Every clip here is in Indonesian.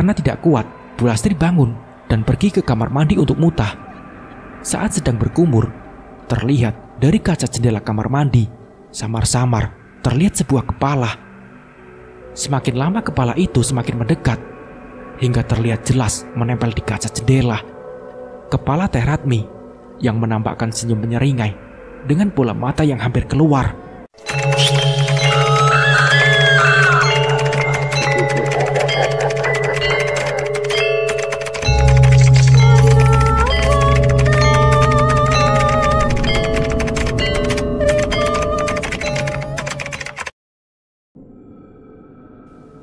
Karena tidak kuat, Bu Lastri bangun dan pergi ke kamar mandi untuk muntah. Saat sedang berkumur, terlihat dari kaca jendela kamar mandi, samar-samar terlihat sebuah kepala. Semakin lama kepala itu semakin mendekat, hingga terlihat jelas menempel di kaca jendela. Kepala Teh Ratmi yang menampakkan senyum menyeringai dengan bola mata yang hampir keluar.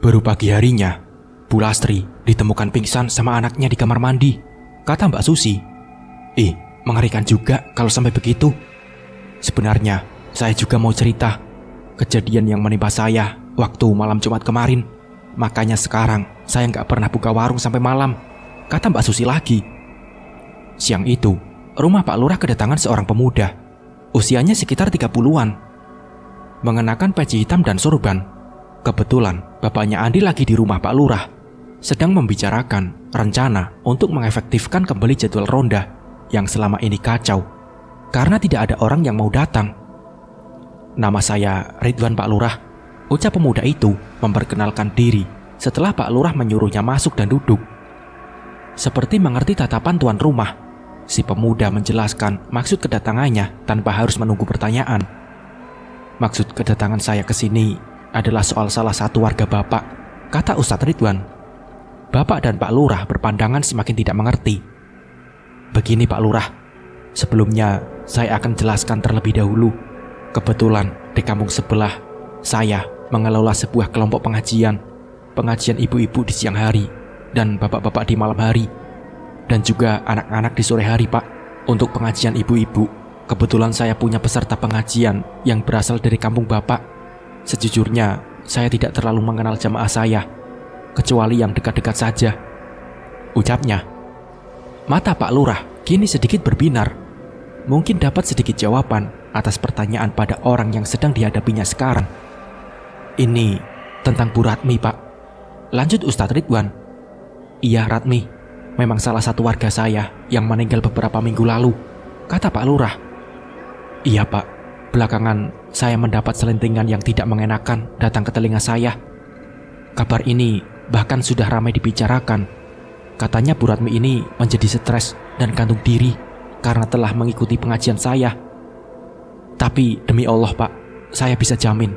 Baru pagi harinya, Bu Lastri ditemukan pingsan sama anaknya di kamar mandi. Kata Mbak Susi, mengerikan juga kalau sampai begitu. Sebenarnya saya juga mau cerita kejadian yang menimpa saya waktu malam Jumat kemarin. Makanya sekarang saya nggak pernah buka warung sampai malam, kata Mbak Susi lagi. Siang itu, rumah Pak Lurah kedatangan seorang pemuda. Usianya sekitar 30-an. Mengenakan peci hitam dan sorban. Kebetulan bapaknya Andi lagi di rumah Pak Lurah, sedang membicarakan rencana untuk mengefektifkan kembali jadwal ronda yang selama ini kacau karena tidak ada orang yang mau datang. Nama saya Ridwan Pak Lurah, ucap pemuda itu memperkenalkan diri setelah Pak Lurah menyuruhnya masuk dan duduk. Seperti mengerti tatapan tuan rumah, si pemuda menjelaskan maksud kedatangannya tanpa harus menunggu pertanyaan. Maksud kedatangan saya ke sini adalah soal salah satu warga Bapak, kata Ustadz Ridwan. Bapak dan Pak Lurah berpandangan semakin tidak mengerti. Begini Pak Lurah, sebelumnya saya akan jelaskan terlebih dahulu. Kebetulan di kampung sebelah, saya mengelola sebuah kelompok pengajian ibu-ibu di siang hari dan bapak-bapak di malam hari, dan juga anak-anak di sore hari Pak. Untuk pengajian ibu-ibu, kebetulan saya punya peserta pengajian yang berasal dari kampung Bapak. Sejujurnya, saya tidak terlalu mengenal jamaah saya, kecuali yang dekat-dekat saja, ucapnya. Mata Pak Lurah kini sedikit berbinar. Mungkin dapat sedikit jawaban atas pertanyaan pada orang yang sedang dihadapinya sekarang. Ini tentang Bu Ratmi, Pak, lanjut Ustadz Ridwan. Iya, Ratmi memang salah satu warga saya yang meninggal beberapa minggu lalu, kata Pak Lurah. Iya Pak, belakangan saya mendapat selentingan yang tidak mengenakan datang ke telinga saya. Kabar ini bahkan sudah ramai dibicarakan. Katanya Bu Ratmi ini menjadi stres dan gantung diri karena telah mengikuti pengajian saya. Tapi demi Allah Pak, saya bisa jamin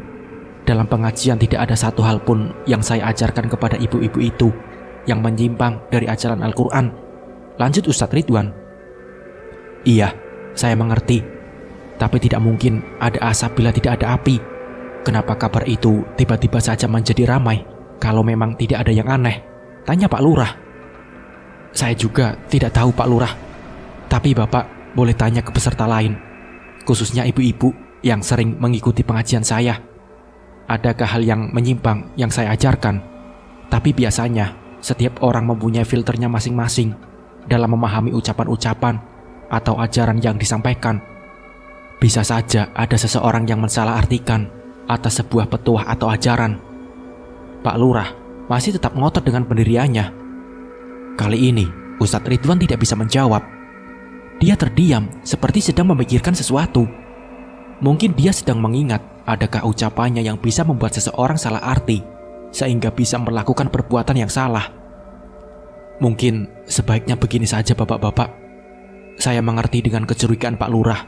dalam pengajian tidak ada satu hal pun yang saya ajarkan kepada ibu-ibu itu yang menyimpang dari ajaran Al-Quran, lanjut Ustadz Ridwan. Iya, saya mengerti. Tapi tidak mungkin ada asap bila tidak ada api. Kenapa kabar itu tiba-tiba saja menjadi ramai kalau memang tidak ada yang aneh? Tanya Pak Lurah. Saya juga tidak tahu Pak Lurah. Tapi Bapak boleh tanya ke peserta lain, khususnya ibu-ibu yang sering mengikuti pengajian saya. Adakah hal yang menyimpang yang saya ajarkan? Tapi biasanya setiap orang mempunyai filternya masing-masing dalam memahami ucapan-ucapan atau ajaran yang disampaikan. Bisa saja ada seseorang yang mensalahartikan atas sebuah petuah atau ajaran. Pak Lurah masih tetap ngotot dengan pendiriannya. Kali ini Ustadz Ridwan tidak bisa menjawab. Dia terdiam seperti sedang memikirkan sesuatu. Mungkin dia sedang mengingat adakah ucapannya yang bisa membuat seseorang salah arti sehingga bisa melakukan perbuatan yang salah. Mungkin sebaiknya begini saja Bapak-bapak. Saya mengerti dengan kecurigaan Pak Lurah,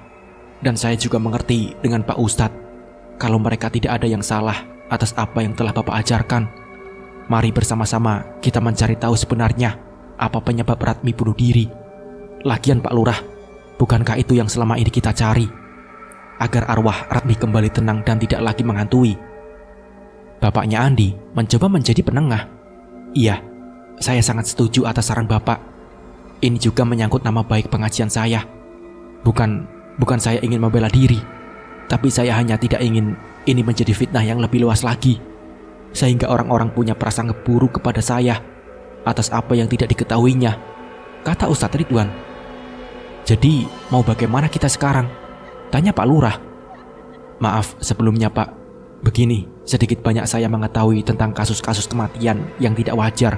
dan saya juga mengerti dengan Pak Ustadz kalau mereka tidak ada yang salah atas apa yang telah Bapak ajarkan. Mari bersama-sama kita mencari tahu sebenarnya apa penyebab Ratmi bunuh diri. Lagian Pak Lurah, bukankah itu yang selama ini kita cari? Agar arwah Ratmi kembali tenang dan tidak lagi menghantui. Bapaknya Andi mencoba menjadi penengah. Iya, saya sangat setuju atas saran Bapak. Ini juga menyangkut nama baik pengajian saya. Bukan saya ingin membela diri, tapi saya hanya tidak ingin ini menjadi fitnah yang lebih luas lagi, sehingga orang-orang punya prasangka buruk kepada saya atas apa yang tidak diketahuinya, kata Ustadz Ridwan. Jadi mau bagaimana kita sekarang? Tanya Pak Lurah. Maaf sebelumnya Pak, begini, sedikit banyak saya mengetahui tentang kasus-kasus kematian yang tidak wajar.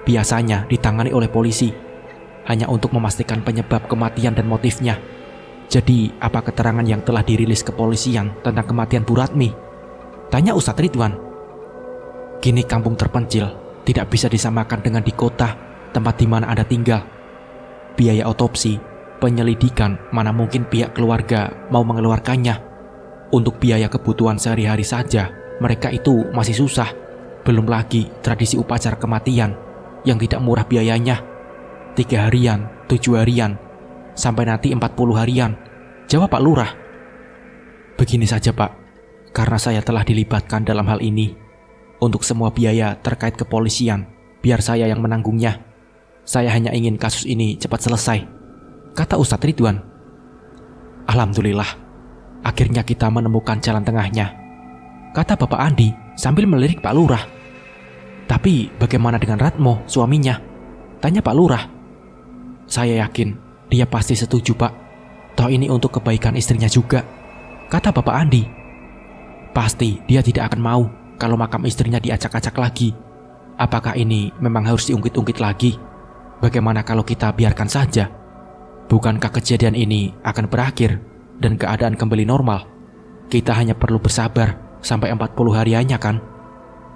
biasanya ditangani oleh polisi, hanya untuk memastikan penyebab kematian dan motifnya. Jadi, apa keterangan yang telah dirilis kepolisian tentang kematian Bu Ratmi? Tanya Ustadz Ridwan. Kini kampung terpencil tidak bisa disamakan dengan di kota, tempat di mana Anda tinggal. Biaya otopsi, penyelidikan, mana mungkin pihak keluarga mau mengeluarkannya. Untuk biaya kebutuhan sehari-hari saja, mereka itu masih susah. Belum lagi tradisi upacara kematian yang tidak murah biayanya. 3 harian, 7 harian, sampai nanti 40 harian. Jawab Pak Lurah. Begini saja Pak, karena saya telah dilibatkan dalam hal ini. Untuk semua biaya terkait kepolisian, biar saya yang menanggungnya. Saya hanya ingin kasus ini cepat selesai, kata Ustadz Ridwan. Alhamdulillah, akhirnya kita menemukan jalan tengahnya, kata Bapak Andi sambil melirik Pak Lurah. Tapi bagaimana dengan Ratmo, suaminya? Tanya Pak Lurah. Saya yakin dia pasti setuju Pak. Toh ini untuk kebaikan istrinya juga, kata Bapak Andi. Pasti dia tidak akan mau kalau makam istrinya diacak-acak lagi. Apakah ini memang harus diungkit-ungkit lagi? Bagaimana kalau kita biarkan saja? Bukankah kejadian ini akan berakhir dan keadaan kembali normal? Kita hanya perlu bersabar sampai 40 hariannya kan?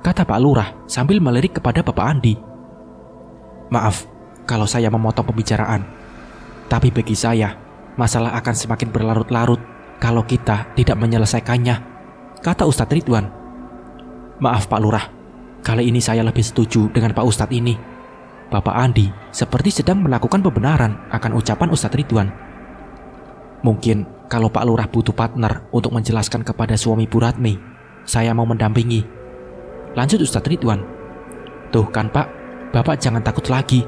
Kata Pak Lurah sambil melirik kepada Bapak Andi. Maaf kalau saya memotong pembicaraan, tapi bagi saya masalah akan semakin berlarut-larut kalau kita tidak menyelesaikannya, kata Ustadz Ridwan. Maaf Pak Lurah, kali ini saya lebih setuju dengan Pak Ustadz ini. Bapak Andi seperti sedang melakukan pembenaran akan ucapan Ustadz Ridwan. Mungkin kalau Pak Lurah butuh partner untuk menjelaskan kepada suami Bu Ratmi, saya mau mendampingi, lanjut Ustadz Ridwan. Tuh kan Pak, Bapak jangan takut lagi.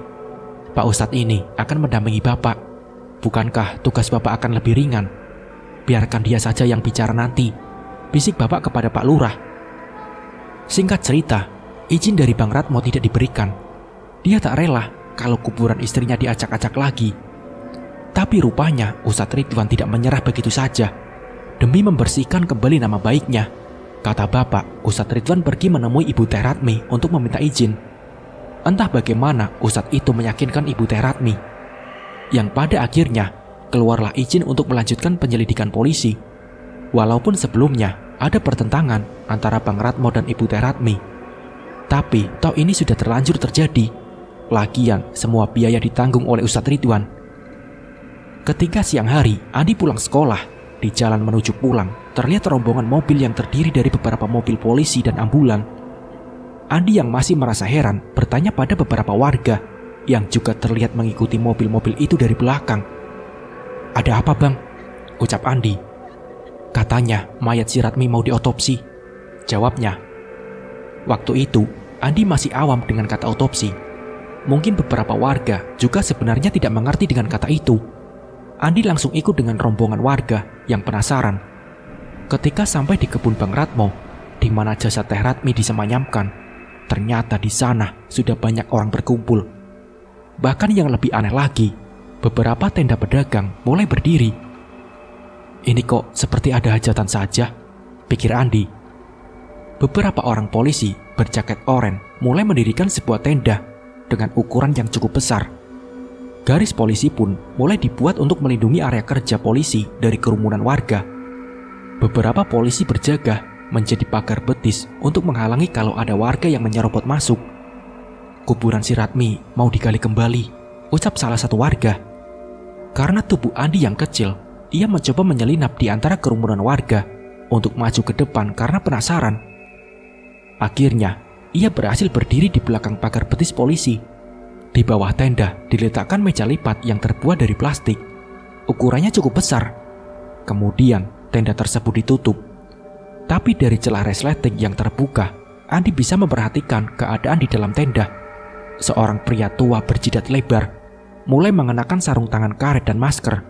Pak Ustadz ini akan mendampingi Bapak. Bukankah tugas Bapak akan lebih ringan? Biarkan dia saja yang bicara nanti, bisik Bapak kepada Pak Lurah. Singkat cerita, izin dari Bang Ratmo tidak diberikan. Dia tak rela kalau kuburan istrinya diacak-acak lagi. Tapi rupanya Ustadz Ridwan tidak menyerah begitu saja. Demi membersihkan kembali nama baiknya, kata Bapak, Ustadz Ridwan pergi menemui Ibu Teh Ratmi untuk meminta izin. Entah bagaimana Ustadz itu meyakinkan Ibu Teh Ratmi, yang pada akhirnya keluarlah izin untuk melanjutkan penyelidikan polisi. Walaupun sebelumnya ada pertentangan antara Bang Ratmo dan Ibu Teh Ratmi, tapi toh ini sudah terlanjur terjadi. Lagian semua biaya ditanggung oleh Ustadz Ridwan. Ketika siang hari Andi pulang sekolah, di jalan menuju pulang terlihat rombongan mobil yang terdiri dari beberapa mobil polisi dan ambulan. Andi yang masih merasa heran bertanya pada beberapa warga yang juga terlihat mengikuti mobil-mobil itu dari belakang. Ada apa Bang? Ucap Andi. Katanya mayat si Ratmi mau diotopsi, jawabnya. Waktu itu Andi masih awam dengan kata otopsi. Mungkin beberapa warga juga sebenarnya tidak mengerti dengan kata itu. Andi langsung ikut dengan rombongan warga yang penasaran. Ketika sampai di kebun Bang Ratmo, di mana jasad Teh Ratmi disemayamkan, ternyata di sana sudah banyak orang berkumpul. Bahkan yang lebih aneh lagi, beberapa tenda pedagang mulai berdiri. Ini kok seperti ada hajatan saja, pikir Andi. Beberapa orang polisi berjaket oranye mulai mendirikan sebuah tenda dengan ukuran yang cukup besar. Garis polisi pun mulai dibuat untuk melindungi area kerja polisi dari kerumunan warga. Beberapa polisi berjaga menjadi pagar betis untuk menghalangi kalau ada warga yang menyerobot masuk. Kuburan si Ratmi mau digali kembali, ucap salah satu warga. Karena tubuh Andi yang kecil, ia mencoba menyelinap di antara kerumunan warga untuk maju ke depan karena penasaran. Akhirnya, ia berhasil berdiri di belakang pagar betis polisi. Di bawah tenda diletakkan meja lipat yang terbuat dari plastik. Ukurannya cukup besar. Kemudian, tenda tersebut ditutup. Tapi dari celah resleting yang terbuka, Andi bisa memperhatikan keadaan di dalam tenda. Seorang pria tua berjidat lebar mulai mengenakan sarung tangan karet dan masker.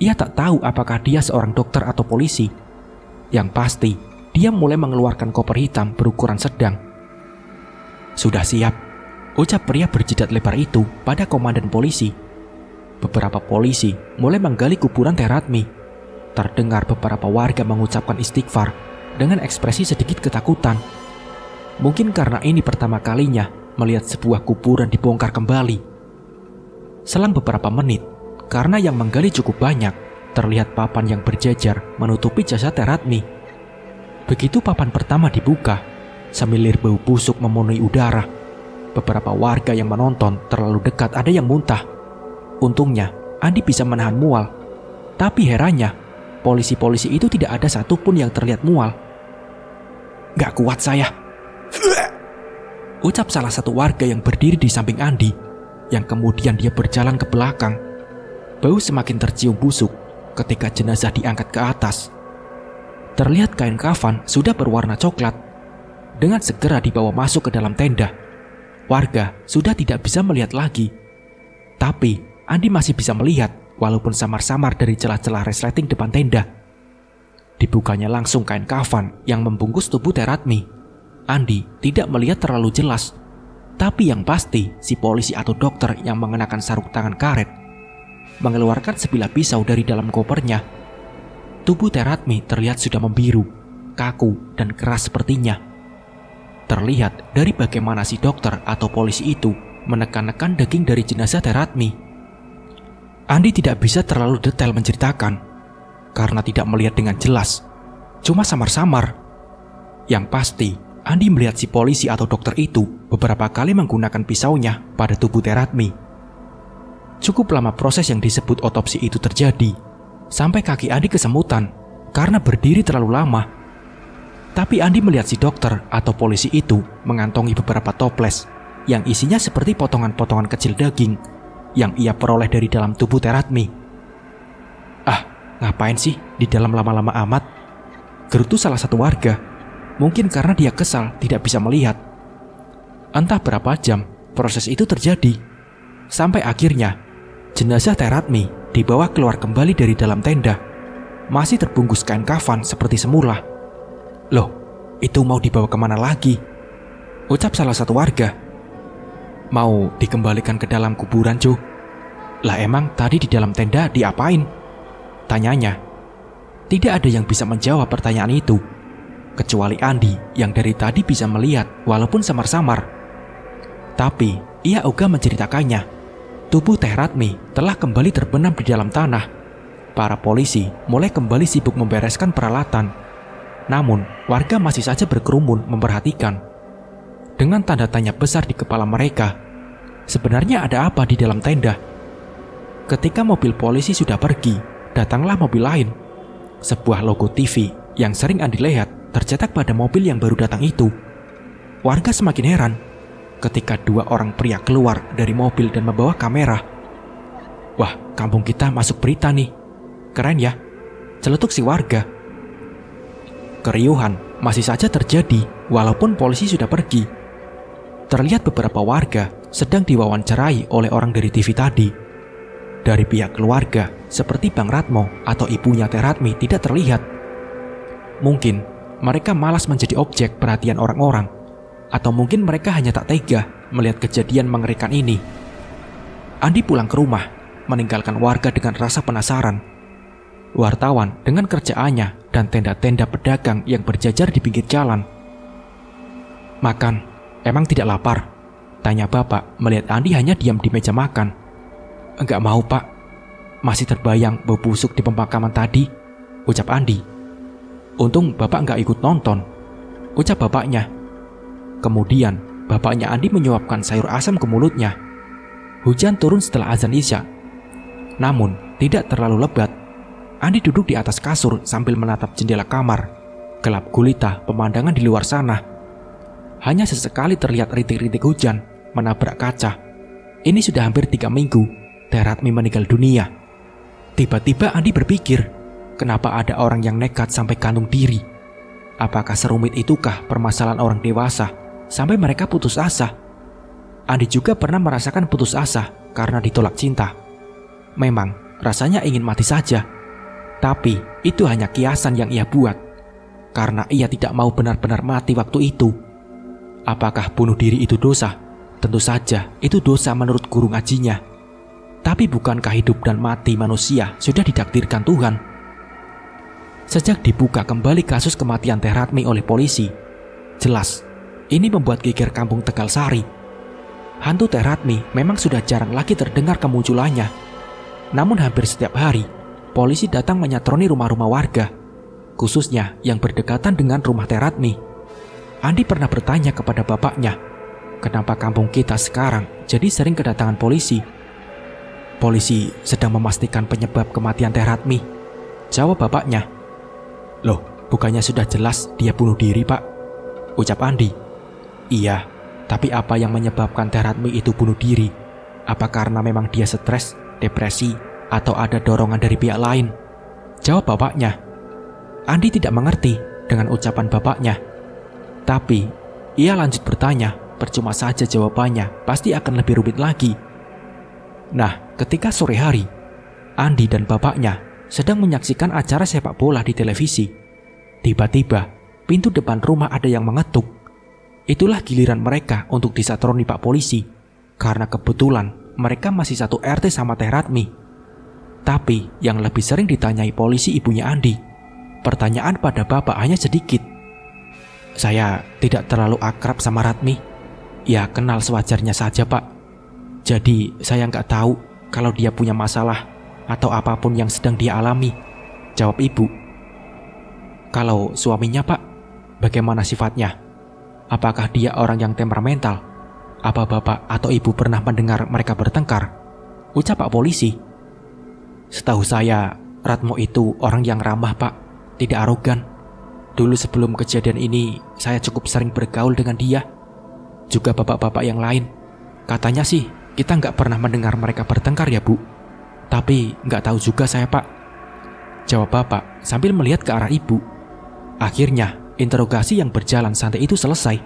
Ia tak tahu apakah dia seorang dokter atau polisi. Yang pasti, dia mulai mengeluarkan koper hitam berukuran sedang. Sudah siap, ucap pria berjidat lebar itu pada komandan polisi. Beberapa polisi mulai menggali kuburan Teh Ratmi. Terdengar beberapa warga mengucapkan istighfar dengan ekspresi sedikit ketakutan. Mungkin karena ini pertama kalinya melihat sebuah kuburan dibongkar kembali. Selang beberapa menit, karena yang menggali cukup banyak, terlihat papan yang berjejer menutupi jasad Teratmi. Begitu papan pertama dibuka, semilir bau busuk memenuhi udara. Beberapa warga yang menonton terlalu dekat ada yang muntah. Untungnya, Andi bisa menahan mual. Tapi herannya, polisi-polisi itu tidak ada satupun yang terlihat mual. "Gak kuat saya," ucap salah satu warga yang berdiri di samping Andi, yang kemudian dia berjalan ke belakang. Bau semakin tercium busuk ketika jenazah diangkat ke atas. Terlihat kain kafan sudah berwarna coklat. Dengan segera dibawa masuk ke dalam tenda. Warga sudah tidak bisa melihat lagi. Tapi Andi masih bisa melihat walaupun samar-samar dari celah-celah resleting depan tenda. Dibukanya langsung kain kafan yang membungkus tubuh Teratmi. Andi tidak melihat terlalu jelas. Tapi yang pasti si polisi atau dokter yang mengenakan sarung tangan karet mengeluarkan sebilah pisau dari dalam kopernya. Tubuh Teratmi terlihat sudah membiru, kaku dan keras sepertinya. Terlihat dari bagaimana si dokter atau polisi itu menekan-nekan daging dari jenazah Teratmi. Andi tidak bisa terlalu detail menceritakan karena tidak melihat dengan jelas, cuma samar-samar. Yang pasti, Andi melihat si polisi atau dokter itu beberapa kali menggunakan pisaunya pada tubuh Teratmi. Cukup lama proses yang disebut otopsi itu terjadi, sampai kaki Andi kesemutan karena berdiri terlalu lama. Tapi Andi melihat si dokter atau polisi itu mengantongi beberapa toples yang isinya seperti potongan-potongan kecil daging yang ia peroleh dari dalam tubuh Teratmi. "Ah, ngapain sih di dalam lama-lama amat?" gerutu salah satu warga. Mungkin karena dia kesal tidak bisa melihat. Entah berapa jam proses itu terjadi, sampai akhirnya jenazah Teratmi dibawa keluar kembali dari dalam tenda, masih terbungkus kain kafan seperti semula. "Loh, itu mau dibawa kemana lagi?" ucap salah satu warga. "Mau dikembalikan ke dalam kuburan, Jo." "Lah emang tadi di dalam tenda diapain?" tanyanya. Tidak ada yang bisa menjawab pertanyaan itu, kecuali Andi yang dari tadi bisa melihat walaupun samar-samar. Tapi ia ogah menceritakannya. Tubuh Teratmi telah kembali terbenam di dalam tanah. Para polisi mulai kembali sibuk membereskan peralatan. Namun, warga masih saja berkerumun memperhatikan. Dengan tanda tanya besar di kepala mereka, sebenarnya ada apa di dalam tenda? Ketika mobil polisi sudah pergi, datanglah mobil lain. Sebuah logo TV yang sering Andi lihat tercetak pada mobil yang baru datang itu. Warga semakin heran ketika dua orang pria keluar dari mobil dan membawa kamera. "Wah, kampung kita masuk berita nih. Keren ya," celetuk si warga. Keriuhan masih saja terjadi walaupun polisi sudah pergi. Terlihat beberapa warga sedang diwawancarai oleh orang dari TV tadi. Dari pihak keluarga, seperti Bang Ratmo atau ibunya Teratmi tidak terlihat. Mungkin mereka malas menjadi objek perhatian orang-orang, atau mungkin mereka hanya tak tega melihat kejadian mengerikan ini. Andi pulang ke rumah, meninggalkan warga dengan rasa penasaran. Wartawan dengan kerjaannya dan tenda-tenda pedagang yang berjajar di pinggir jalan. "Makan, emang tidak lapar?" tanya bapak melihat Andi hanya diam di meja makan. "Enggak mau, Pak. Masih terbayang bau busuk di pemakaman tadi," ucap Andi. "Untung bapak enggak ikut nonton," ucap bapaknya. Kemudian bapaknya Andi menyuapkan sayur asam ke mulutnya. Hujan turun setelah azan Isya. Namun tidak terlalu lebat. Andi duduk di atas kasur sambil menatap jendela kamar. Gelap gulita pemandangan di luar sana. Hanya sesekali terlihat rintik-rintik hujan menabrak kaca. Ini sudah hampir 3 minggu Teratmi meninggal dunia. Tiba-tiba Andi berpikir, kenapa ada orang yang nekat sampai gantung diri? Apakah serumit itukah permasalahan orang dewasa sampai mereka putus asa? Andi juga pernah merasakan putus asa karena ditolak cinta. Memang rasanya ingin mati saja, tapi itu hanya kiasan yang ia buat karena ia tidak mau benar-benar mati waktu itu. Apakah bunuh diri itu dosa? Tentu saja itu dosa menurut guru ngajinya. Tapi bukankah hidup dan mati manusia sudah ditakdirkan Tuhan? Sejak dibuka kembali kasus kematian Teratmi oleh polisi, jelas ini membuat geger kampung Tegalsari. hantu Teh Ratmi memang sudah jarang lagi terdengar kemunculannya. Namun hampir setiap hari, polisi datang menyatroni rumah-rumah warga, khususnya yang berdekatan dengan rumah Teh Ratmi. Andi pernah bertanya kepada bapaknya, kenapa kampung kita sekarang jadi sering kedatangan polisi? Polisi sedang memastikan penyebab kematian Teh Ratmi, jawab bapaknya. Loh, bukannya sudah jelas dia bunuh diri, Pak? Ucap Andi. Iya, tapi apa yang menyebabkan Teh Ratmi itu bunuh diri? Apa karena memang dia stres, depresi, atau ada dorongan dari pihak lain? Jawab bapaknya. Andi tidak mengerti dengan ucapan bapaknya. Tapi, ia lanjut bertanya, percuma saja jawabannya, pasti akan lebih rumit lagi. Nah, ketika sore hari, Andi dan bapaknya sedang menyaksikan acara sepak bola di televisi. Tiba-tiba, pintu depan rumah ada yang mengetuk. Itulah giliran mereka untuk disatroni Pak Polisi, karena kebetulan mereka masih satu RT sama Teh Ratmi. Tapi yang lebih sering ditanyai polisi ibunya Andi. Pertanyaan pada bapak hanya sedikit. Saya tidak terlalu akrab sama Ratmi. Ya kenal sewajarnya saja, Pak. Jadi saya nggak tahu kalau dia punya masalah atau apapun yang sedang dia alami, jawab ibu. Kalau suaminya, Pak, bagaimana sifatnya? Apakah dia orang yang temperamental? Apa bapak atau ibu pernah mendengar mereka bertengkar? Ucap Pak Polisi. Setahu saya, Ratmo itu orang yang ramah, Pak, tidak arogan. Dulu sebelum kejadian ini, saya cukup sering bergaul dengan dia. Juga bapak-bapak yang lain. Katanya sih, kita nggak pernah mendengar mereka bertengkar ya, Bu. Tapi nggak tahu juga saya, Pak, jawab bapak sambil melihat ke arah ibu. Akhirnya, interogasi yang berjalan santai itu selesai.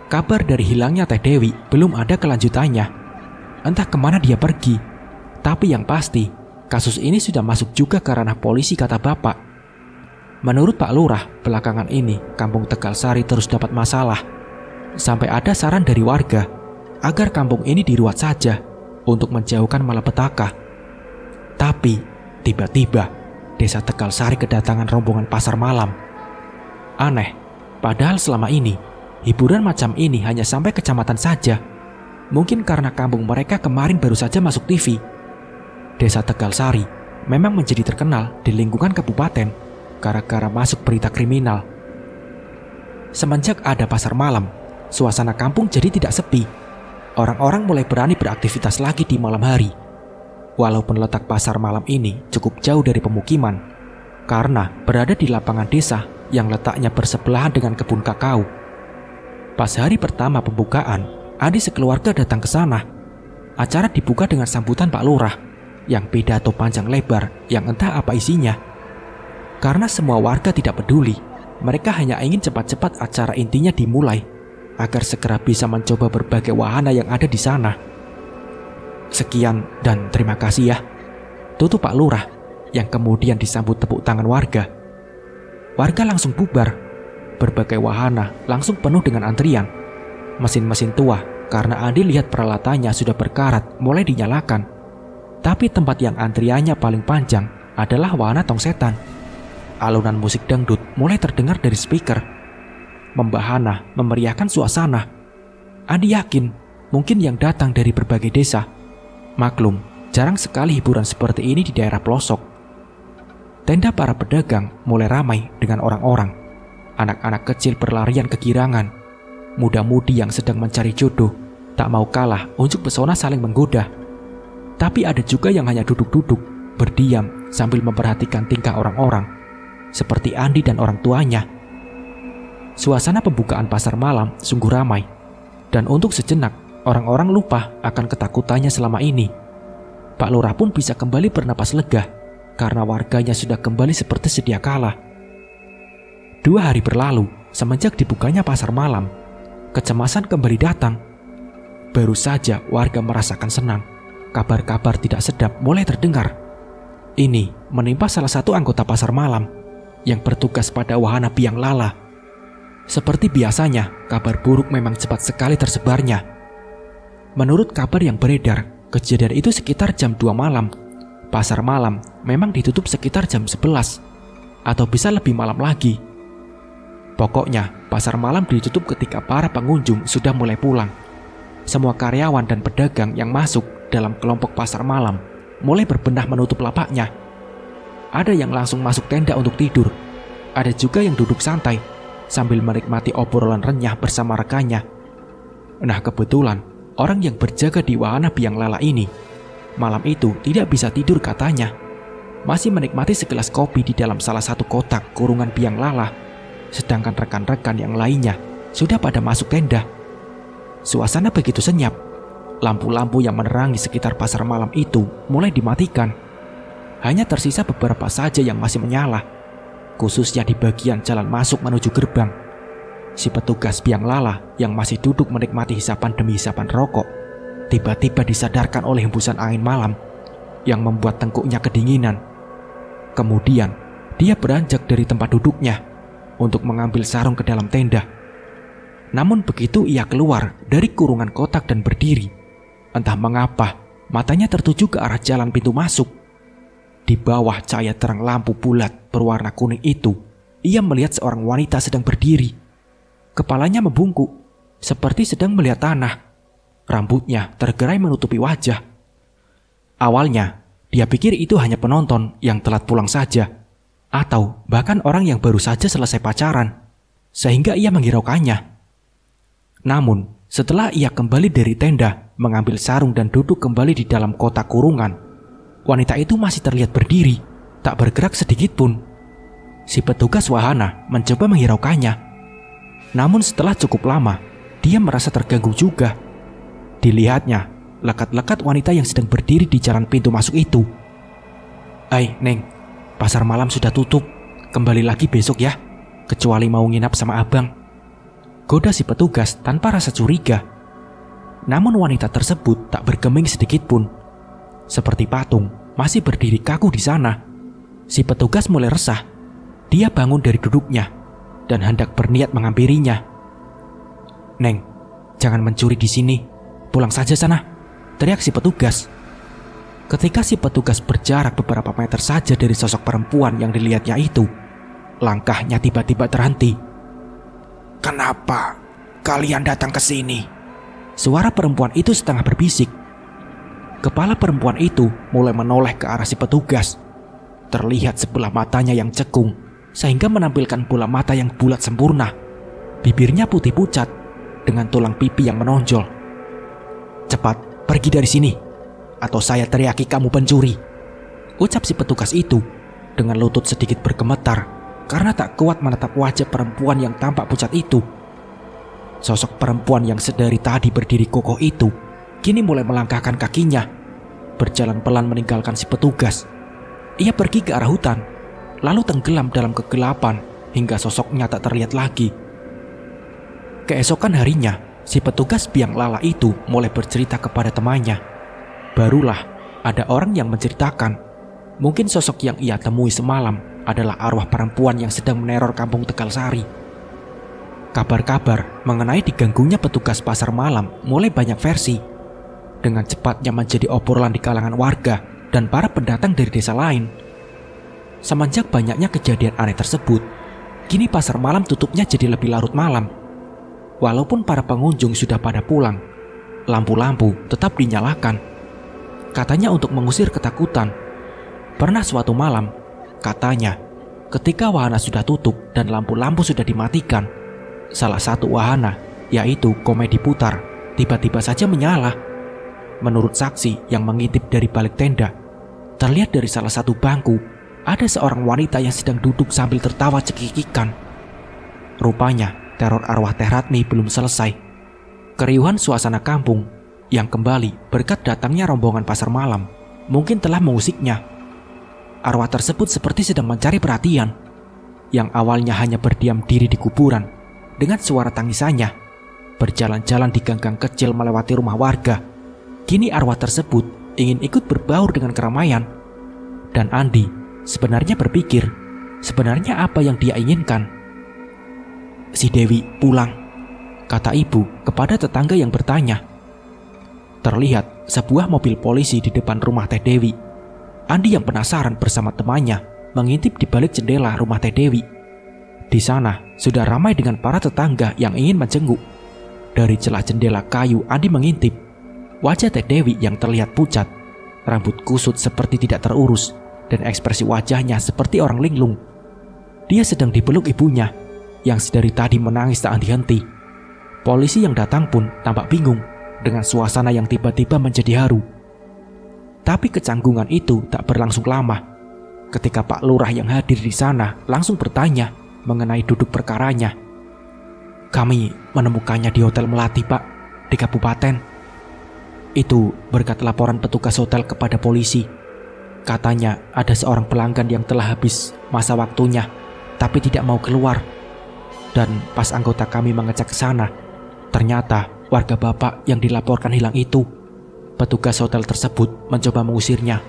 Kabar dari hilangnya Teh Dewi belum ada kelanjutannya. Entah kemana dia pergi. Tapi yang pasti, kasus ini sudah masuk juga ke ranah polisi, kata bapak. Menurut Pak Lurah, belakangan ini kampung Tegalsari terus dapat masalah. Sampai ada saran dari warga agar kampung ini diruat saja untuk menjauhkan malapetaka. Tapi, tiba-tiba, desa Tegalsari kedatangan rombongan pasar malam. Aneh, padahal selama ini, hiburan macam ini hanya sampai kecamatan saja. Mungkin karena kampung mereka kemarin baru saja masuk TV. Desa Tegalsari memang menjadi terkenal di lingkungan kabupaten gara-gara masuk berita kriminal. Semenjak ada pasar malam, suasana kampung jadi tidak sepi. Orang-orang mulai berani beraktivitas lagi di malam hari. Walaupun letak pasar malam ini cukup jauh dari pemukiman, karena berada di lapangan desa yang letaknya bersebelahan dengan kebun kakao. Pas hari pertama pembukaan, Adi sekeluarga datang ke sana. Acara dibuka dengan sambutan Pak Lurah yang pidato panjang lebar yang entah apa isinya. Karena semua warga tidak peduli, mereka hanya ingin cepat-cepat acara intinya dimulai agar segera bisa mencoba berbagai wahana yang ada di sana. Sekian dan terima kasih ya, tutup Pak Lurah yang kemudian disambut tepuk tangan warga. Warga langsung bubar. Berbagai wahana langsung penuh dengan antrian. Mesin-mesin tua karena Andi lihat peralatannya sudah berkarat mulai dinyalakan. Tapi tempat yang antriannya paling panjang adalah wahana tong setan. Alunan musik dangdut mulai terdengar dari speaker, membahana, memeriahkan suasana. Andi yakin mungkin yang datang dari berbagai desa. Maklum, jarang sekali hiburan seperti ini di daerah pelosok. Tenda para pedagang mulai ramai dengan orang-orang. Anak-anak kecil berlarian kegirangan. Muda-mudi yang sedang mencari jodoh tak mau kalah unjuk pesona saling menggoda. Tapi ada juga yang hanya duduk-duduk, berdiam sambil memperhatikan tingkah orang-orang, seperti Andi dan orang tuanya. Suasana pembukaan pasar malam sungguh ramai, dan untuk sejenak orang-orang lupa akan ketakutannya selama ini. Pak Lurah pun bisa kembali bernapas lega, karena warganya sudah kembali seperti sedia kala. 2 hari berlalu semenjak dibukanya pasar malam, kecemasan kembali datang. Baru saja warga merasakan senang, kabar-kabar tidak sedap mulai terdengar. Ini menimpa salah satu anggota pasar malam yang bertugas pada wahana biang lala. Seperti biasanya, kabar buruk memang cepat sekali tersebarnya. Menurut kabar yang beredar, kejadian itu sekitar jam 2 malam. Pasar malam memang ditutup sekitar jam 11, atau bisa lebih malam lagi. Pokoknya, pasar malam ditutup ketika para pengunjung sudah mulai pulang. semua karyawan dan pedagang yang masuk dalam kelompok pasar malam mulai berbenah menutup lapaknya. Ada yang langsung masuk tenda untuk tidur. Ada juga yang duduk santai sambil menikmati obrolan renyah bersama rekannya. Nah, kebetulan orang yang berjaga di wahana biang lala ini malam itu tidak bisa tidur katanya. Masih menikmati segelas kopi di dalam salah satu kotak kurungan biang lala. Sedangkan rekan-rekan yang lainnya sudah pada masuk tenda. Suasana begitu senyap. Lampu-lampu yang menerangi sekitar pasar malam itu mulai dimatikan. Hanya tersisa beberapa saja yang masih menyala, khususnya di bagian jalan masuk menuju gerbang. Si petugas biang lala yang masih duduk menikmati hisapan demi hisapan rokok tiba-tiba disadarkan oleh hembusan angin malam yang membuat tengkuknya kedinginan. Kemudian dia beranjak dari tempat duduknya untuk mengambil sarung ke dalam tenda. Namun begitu ia keluar dari kurungan kotak dan berdiri, entah mengapa matanya tertuju ke arah jalan pintu masuk. Di bawah cahaya terang lampu bulat berwarna kuning itu, ia melihat seorang wanita sedang berdiri. Kepalanya membungkuk, seperti sedang melihat tanah. Rambutnya tergerai menutupi wajah. Awalnya, dia pikir itu hanya penonton yang telat pulang saja, atau bahkan orang yang baru saja selesai pacaran, sehingga ia menghiraukannya. Namun, setelah ia kembali dari tenda, mengambil sarung dan duduk kembali di dalam kotak kurungan, wanita itu masih terlihat berdiri, tak bergerak sedikit pun. Si petugas wahana mencoba menghiraukannya. Namun setelah cukup lama, dia merasa terganggu juga. Dilihatnya, lekat-lekat wanita yang sedang berdiri di jalan pintu masuk itu. Neng, pasar malam sudah tutup. Kembali lagi besok ya, kecuali mau nginap sama abang. Goda si petugas tanpa rasa curiga. Namun wanita tersebut tak bergeming sedikit pun. Seperti patung, masih berdiri kaku di sana. Si petugas mulai resah. Dia bangun dari duduknya dan hendak berniat menghampirinya. Neng, jangan mencuri di sini. Pulang saja sana, teriak si petugas. Ketika si petugas berjarak beberapa meter saja dari sosok perempuan yang dilihatnya itu, langkahnya tiba-tiba terhenti. Kenapa kalian datang ke sini? Suara perempuan itu setengah berbisik. Kepala perempuan itu mulai menoleh ke arah si petugas. Terlihat sebelah matanya yang cekung, sehingga menampilkan bola mata yang bulat sempurna. Bibirnya putih pucat, dengan tulang pipi yang menonjol. Cepat, pergi dari sini, atau saya teriaki kamu pencuri, ucap si petugas itu, dengan lutut sedikit bergemetar, karena tak kuat menatap wajah perempuan yang tampak pucat itu. Sosok perempuan yang sedari tadi berdiri kokoh itu kini mulai melangkahkan kakinya, berjalan pelan meninggalkan si petugas. Ia pergi ke arah hutan, lalu tenggelam dalam kegelapan hingga sosoknya tak terlihat lagi. Keesokan harinya, si petugas biang lala itu mulai bercerita kepada temannya. Barulah ada orang yang menceritakan, mungkin sosok yang ia temui semalam adalah arwah perempuan yang sedang meneror kampung Tegalsari. Kabar-kabar mengenai diganggunya petugas pasar malam mulai banyak versi. Dengan cepatnya menjadi obrolan di kalangan warga dan para pendatang dari desa lain. Semenjak banyaknya kejadian aneh tersebut, kini pasar malam tutupnya jadi lebih larut malam. Walaupun para pengunjung sudah pada pulang, lampu-lampu tetap dinyalakan. Katanya untuk mengusir ketakutan. Pernah suatu malam, katanya, ketika wahana sudah tutup dan lampu-lampu sudah dimatikan, salah satu wahana, yaitu komedi putar, tiba-tiba saja menyala. Menurut saksi yang mengintip dari balik tenda, terlihat dari salah satu bangku, ada seorang wanita yang sedang duduk sambil tertawa cekikikan. Rupanya, teror arwah Teh Ratmi belum selesai. Keriuhan suasana kampung, yang kembali berkat datangnya rombongan pasar malam, mungkin telah mengusiknya. Arwah tersebut seperti sedang mencari perhatian. Yang awalnya hanya berdiam diri di kuburan, dengan suara tangisannya, berjalan-jalan di gang-gang kecil melewati rumah warga. Kini arwah tersebut ingin ikut berbaur dengan keramaian. Dan Andi sebenarnya berpikir, sebenarnya apa yang dia inginkan? Si Dewi pulang, kata ibu kepada tetangga yang bertanya. Terlihat sebuah mobil polisi di depan rumah Teh Dewi. Andi yang penasaran bersama temannya mengintip di balik jendela rumah Teh Dewi. Di sana sudah ramai dengan para tetangga yang ingin menjenguk. Dari celah jendela kayu, Andi mengintip. Wajah Teh Dewi yang terlihat pucat, rambut kusut seperti tidak terurus, dan ekspresi wajahnya seperti orang linglung. Dia sedang dipeluk ibunya, yang sedari tadi menangis tak henti-henti. Polisi yang datang pun tampak bingung dengan suasana yang tiba-tiba menjadi haru. Tapi kecanggungan itu tak berlangsung lama. Ketika Pak Lurah yang hadir di sana langsung bertanya mengenai duduk perkaranya. "Kami menemukannya di Hotel Melati, Pak, di kabupaten." Itu berkat laporan petugas hotel kepada polisi. Katanya ada seorang pelanggan yang telah habis masa waktunya, tapi tidak mau keluar. Dan pas anggota kami mengecek ke sana, ternyata warga Bapak yang dilaporkan hilang itu. Petugas hotel tersebut mencoba mengusirnya,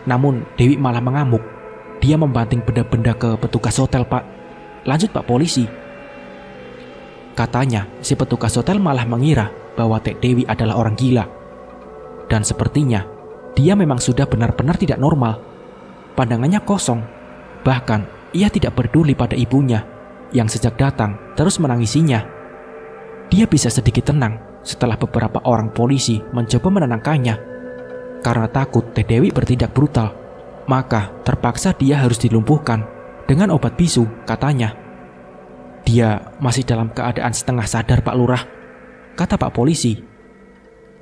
namun Dewi malah mengamuk. Dia membanting benda-benda ke petugas hotel, Pak. Lanjut Pak Polisi. Katanya si petugas hotel malah mengira bahwa Teh Dewi adalah orang gila. Dan sepertinya dia memang sudah benar-benar tidak normal. Pandangannya kosong. Bahkan ia tidak peduli pada ibunya yang sejak datang terus menangisinya. Dia bisa sedikit tenang setelah beberapa orang polisi mencoba menenangkannya. Karena takut Teh Dewi bertindak brutal, maka terpaksa dia harus dilumpuhkan dengan obat bisu, katanya. "Dia masih dalam keadaan setengah sadar, Pak Lurah," kata Pak Polisi.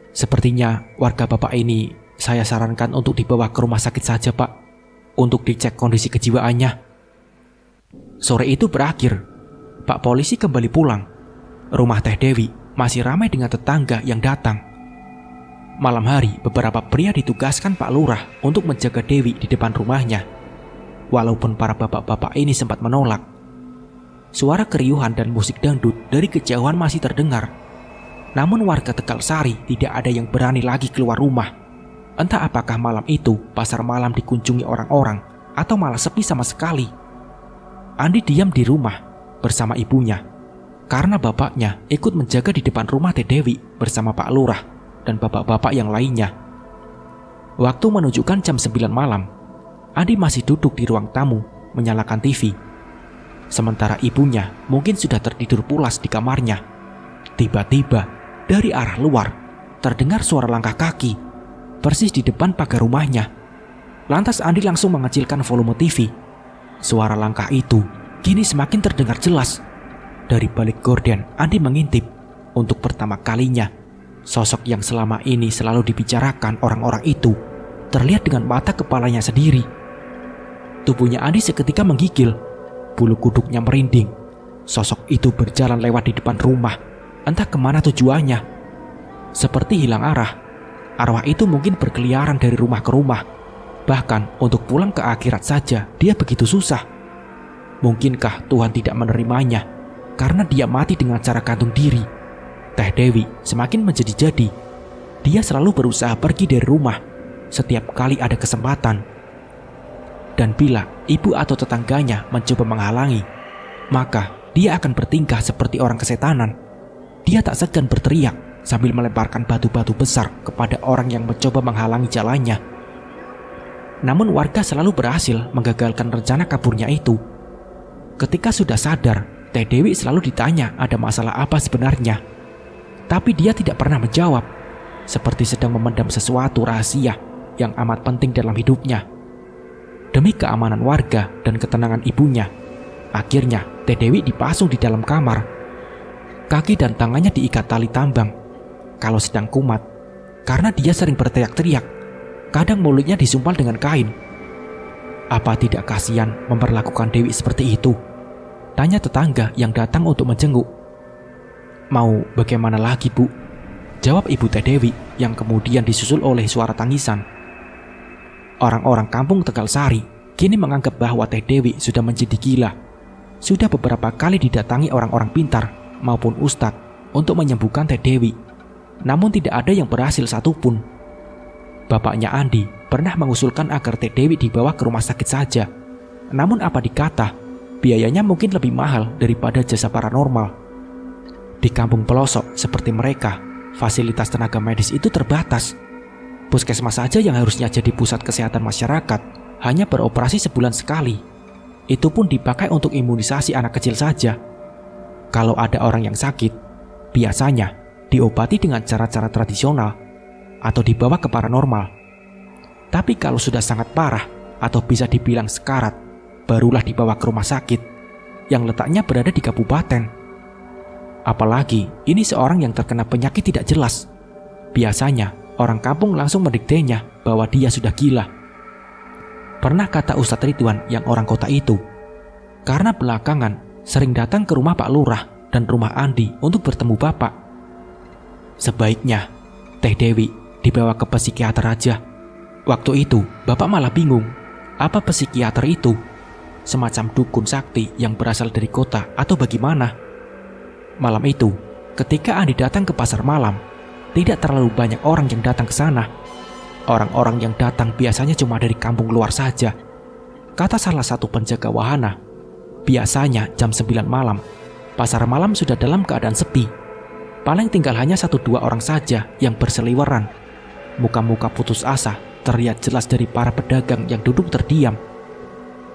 "Sepertinya warga Bapak ini saya sarankan untuk dibawa ke rumah sakit saja, Pak, untuk dicek kondisi kejiwaannya." Sore itu berakhir. Pak Polisi kembali pulang. Rumah Teh Dewi masih ramai dengan tetangga yang datang. Malam hari, beberapa pria ditugaskan Pak Lurah untuk menjaga Dewi di depan rumahnya. Walaupun para bapak-bapak ini sempat menolak. Suara keriuhan dan musik dangdut dari kejauhan masih terdengar. Namun warga Tegalsari tidak ada yang berani lagi keluar rumah. Entah apakah malam itu pasar malam dikunjungi orang-orang atau malah sepi sama sekali. Andi diam di rumah bersama ibunya, karena bapaknya ikut menjaga di depan rumah Teh Dewi bersama Pak Lurah dan bapak-bapak yang lainnya. Waktu menunjukkan jam 9 malam, Andi masih duduk di ruang tamu menyalakan TV. Sementara ibunya mungkin sudah tertidur pulas di kamarnya. Tiba-tiba dari arah luar terdengar suara langkah kaki persis di depan pagar rumahnya. Lantas Andi langsung mengecilkan volume TV. Suara langkah itu kini semakin terdengar jelas. Dari balik gorden, Andi mengintip. Untuk pertama kalinya, sosok yang selama ini selalu dibicarakan orang-orang itu terlihat dengan mata kepalanya sendiri. Tubuhnya Andi seketika menggigil. Bulu kuduknya merinding. Sosok itu berjalan lewat di depan rumah. Entah kemana tujuannya. Seperti hilang arah. Arwah itu mungkin berkeliaran dari rumah ke rumah. Bahkan untuk pulang ke akhirat saja dia begitu susah. Mungkinkah Tuhan tidak menerimanya karena dia mati dengan cara gantung diri? Teh Dewi semakin menjadi-jadi. Dia selalu berusaha pergi dari rumah setiap kali ada kesempatan. Dan bila ibu atau tetangganya mencoba menghalangi, maka dia akan bertingkah seperti orang kesetanan. Dia tak segan berteriak sambil melemparkan batu-batu besar kepada orang yang mencoba menghalangi jalannya. Namun warga selalu berhasil menggagalkan rencana kaburnya itu. Ketika sudah sadar, Teh Dewi selalu ditanya ada masalah apa sebenarnya. Tapi dia tidak pernah menjawab, seperti sedang memendam sesuatu rahasia yang amat penting dalam hidupnya. Demi keamanan warga dan ketenangan ibunya, akhirnya Teh Dewi dipasung di dalam kamar. Kaki dan tangannya diikat tali tambang. Kalau sedang kumat, karena dia sering berteriak-teriak, kadang mulutnya disumpal dengan kain. Apa tidak kasihan memperlakukan Dewi seperti itu? Tanya tetangga yang datang untuk menjenguk. Mau bagaimana lagi, Bu? Jawab ibu Teh Dewi yang kemudian disusul oleh suara tangisan. Orang-orang kampung Tegalsari kini menganggap bahwa Teh Dewi sudah menjadi gila. Sudah beberapa kali didatangi orang-orang pintar maupun ustadz untuk menyembuhkan Teh Dewi. Namun tidak ada yang berhasil satupun. Bapaknya Andi pernah mengusulkan agar Teh Dewi dibawa ke rumah sakit saja. Namun apa dikata, biayanya mungkin lebih mahal daripada jasa paranormal. Di kampung pelosok seperti mereka, fasilitas tenaga medis itu terbatas. Puskesmas saja yang harusnya jadi pusat kesehatan masyarakat hanya beroperasi sebulan sekali. Itu pun dipakai untuk imunisasi anak kecil saja. Kalau ada orang yang sakit, biasanya diobati dengan cara-cara tradisional atau dibawa ke paranormal. Tapi kalau sudah sangat parah atau bisa dibilang sekarat, barulah dibawa ke rumah sakit yang letaknya berada di kabupaten. Apalagi ini seorang yang terkena penyakit tidak jelas. Biasanya orang kampung langsung mendiktenya bahwa dia sudah gila. Pernah kata Ustadz Ridwan yang orang kota itu, karena belakangan sering datang ke rumah Pak Lurah dan rumah Andi untuk bertemu Bapak. Sebaiknya Teh Dewi dibawa ke psikiater aja. Waktu itu Bapak malah bingung, apa psikiater itu? Semacam dukun sakti yang berasal dari kota atau bagaimana? Malam itu, ketika Andi datang ke pasar malam, tidak terlalu banyak orang yang datang ke sana. Orang-orang yang datang biasanya cuma dari kampung luar saja. Kata salah satu penjaga wahana, biasanya jam 9 malam, pasar malam sudah dalam keadaan sepi. Paling tinggal hanya 1-2 orang saja yang berseliweran. Muka-muka putus asa terlihat jelas dari para pedagang yang duduk terdiam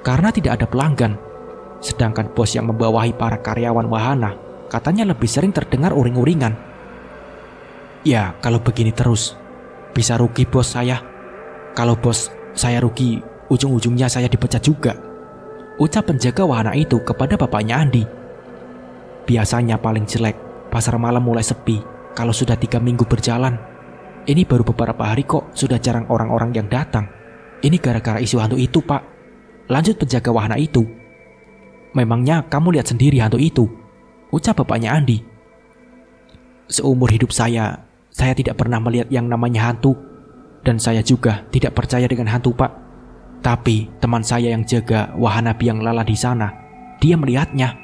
karena tidak ada pelanggan. Sedangkan bos yang membawahi para karyawan wahana katanya lebih sering terdengar uring-uringan. Ya, kalau begini terus bisa rugi bos saya. Kalau bos saya rugi, ujung-ujungnya saya dipecat juga, ucap penjaga wahana itu kepada bapaknya Andi. Biasanya paling jelek pasar malam mulai sepi kalau sudah 3 minggu berjalan. Ini baru beberapa hari kok sudah jarang orang-orang yang datang. Ini gara-gara isu hantu itu, Pak, lanjut penjaga wahana itu. Memangnya kamu lihat sendiri hantu itu, ucap bapaknya Andi. Seumur hidup saya tidak pernah melihat yang namanya hantu. Dan saya juga tidak percaya dengan hantu, Pak. Tapi teman saya yang jaga wahana biang lala di sana, dia melihatnya.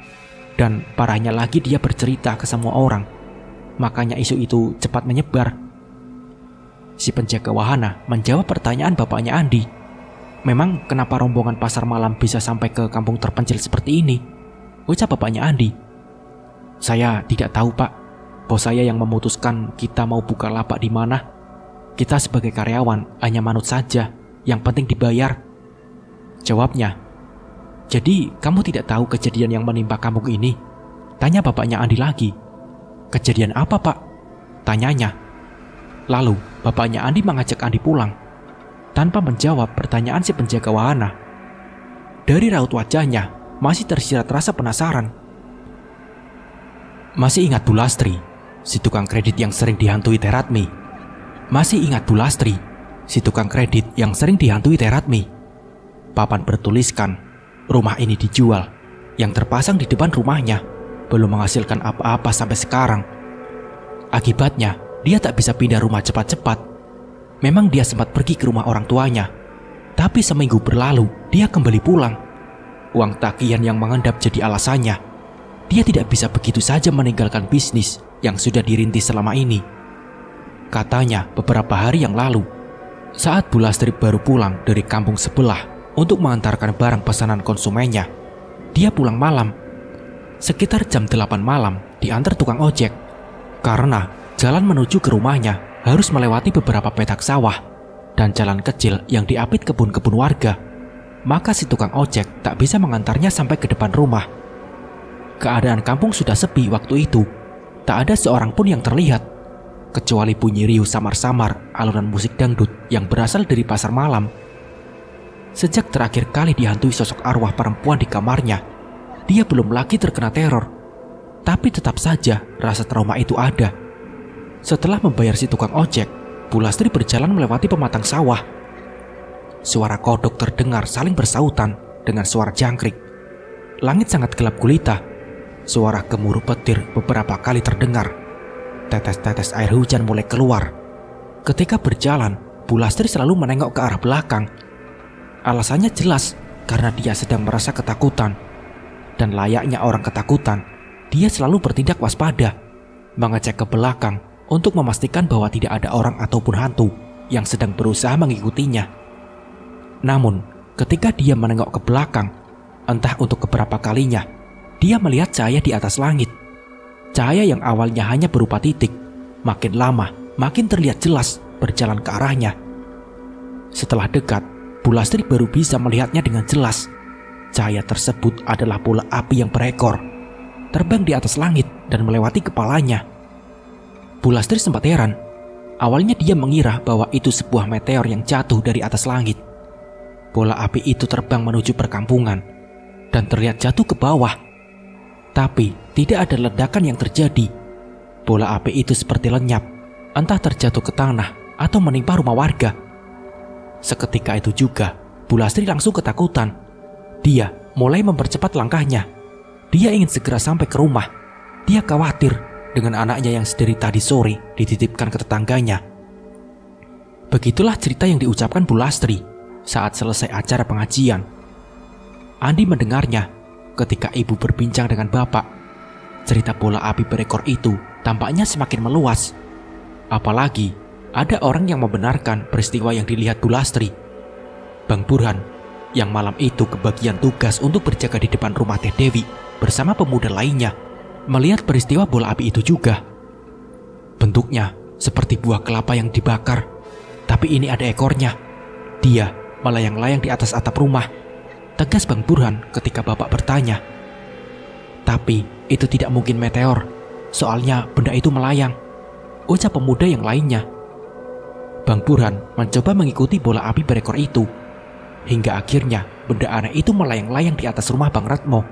Dan parahnya lagi dia bercerita ke semua orang. Makanya isu itu cepat menyebar. Si penjaga wahana menjawab pertanyaan bapaknya Andi. Memang kenapa rombongan pasar malam bisa sampai ke kampung terpencil seperti ini, ucap bapaknya Andi. Saya tidak tahu, Pak. Bos saya yang memutuskan kita mau buka lapak di mana. Kita sebagai karyawan hanya manut saja, yang penting dibayar, jawabnya. Jadi kamu tidak tahu kejadian yang menimpa kampung ini? Tanya bapaknya Andi lagi. Kejadian apa, Pak? Tanyanya. Lalu bapaknya Andi mengajak Andi pulang tanpa menjawab pertanyaan si penjaga wahana. Dari raut wajahnya masih tersirat rasa penasaran. Masih ingat Bu Lastri, si tukang kredit yang sering dihantui Teh Ratmi? Masih ingat Bu Lastri, si tukang kredit yang sering dihantui Teh Ratmi? Papan bertuliskan, rumah ini dijual, yang terpasang di depan rumahnya belum menghasilkan apa-apa sampai sekarang. Akibatnya, dia tak bisa pindah rumah cepat-cepat. Memang dia sempat pergi ke rumah orang tuanya, tapi seminggu berlalu dia kembali pulang. Uang tagihan yang mengendap jadi alasannya. Dia tidak bisa begitu saja meninggalkan bisnis yang sudah dirintis selama ini. Katanya beberapa hari yang lalu, saat Bu Lastri baru pulang dari kampung sebelah untuk mengantarkan barang pesanan konsumennya, dia pulang malam. Sekitar jam 8 malam diantar tukang ojek. Karena jalan menuju ke rumahnya harus melewati beberapa petak sawah dan jalan kecil yang diapit kebun-kebun warga, maka si tukang ojek tak bisa mengantarnya sampai ke depan rumah. Keadaan kampung sudah sepi waktu itu. Tak ada seorang pun yang terlihat, kecuali bunyi riuh samar-samar alunan musik dangdut yang berasal dari pasar malam. Sejak terakhir kali dihantui sosok arwah perempuan di kamarnya, dia belum lagi terkena teror. Tapi tetap saja rasa trauma itu ada. Setelah membayar si tukang ojek, Bu Lastri berjalan melewati pematang sawah. Suara kodok terdengar saling bersautan dengan suara jangkrik. Langit sangat gelap gulita. Suara gemuruh petir beberapa kali terdengar. Tetes-tetes air hujan mulai keluar. Ketika berjalan, Bu Lastri selalu menengok ke arah belakang. Alasannya jelas, karena dia sedang merasa ketakutan. Dan layaknya orang ketakutan, dia selalu bertindak waspada, mengecek ke belakang untuk memastikan bahwa tidak ada orang ataupun hantu yang sedang berusaha mengikutinya. Namun, ketika dia menengok ke belakang, entah untuk keberapa kalinya, dia melihat cahaya di atas langit. Cahaya yang awalnya hanya berupa titik, makin lama makin terlihat jelas berjalan ke arahnya. Setelah dekat, Bu Lastri baru bisa melihatnya dengan jelas. Cahaya tersebut adalah bola api yang berekor, terbang di atas langit dan melewati kepalanya. Bu Lastri sempat heran. Awalnya dia mengira bahwa itu sebuah meteor yang jatuh dari atas langit. Bola api itu terbang menuju perkampungan dan terlihat jatuh ke bawah. Tapi tidak ada ledakan yang terjadi. Bola api itu seperti lenyap, entah terjatuh ke tanah atau menimpa rumah warga. Seketika itu juga, Bu Lastri langsung ketakutan. Dia mulai mempercepat langkahnya. Dia ingin segera sampai ke rumah. Dia khawatir dengan anaknya yang sedari tadi sore dititipkan ke tetangganya. Begitulah cerita yang diucapkan Bu Lastri saat selesai acara pengajian. Andi mendengarnya ketika ibu berbincang dengan bapak. Cerita bola api berekor itu tampaknya semakin meluas. Apalagi ada orang yang membenarkan peristiwa yang dilihat Bu Lastri. Bang Burhan yang malam itu kebagian tugas untuk berjaga di depan rumah Teh Dewi bersama pemuda lainnya melihat peristiwa bola api itu juga. Bentuknya seperti buah kelapa yang dibakar, tapi ini ada ekornya. Dia melayang-layang di atas atap rumah, tegas Bang Burhan ketika bapak bertanya. Tapi itu tidak mungkin meteor, soalnya benda itu melayang, ucap pemuda yang lainnya. Bang Burhan mencoba mengikuti bola api berekor itu, hingga akhirnya benda aneh itu melayang-layang di atas rumah Bang Ratmo.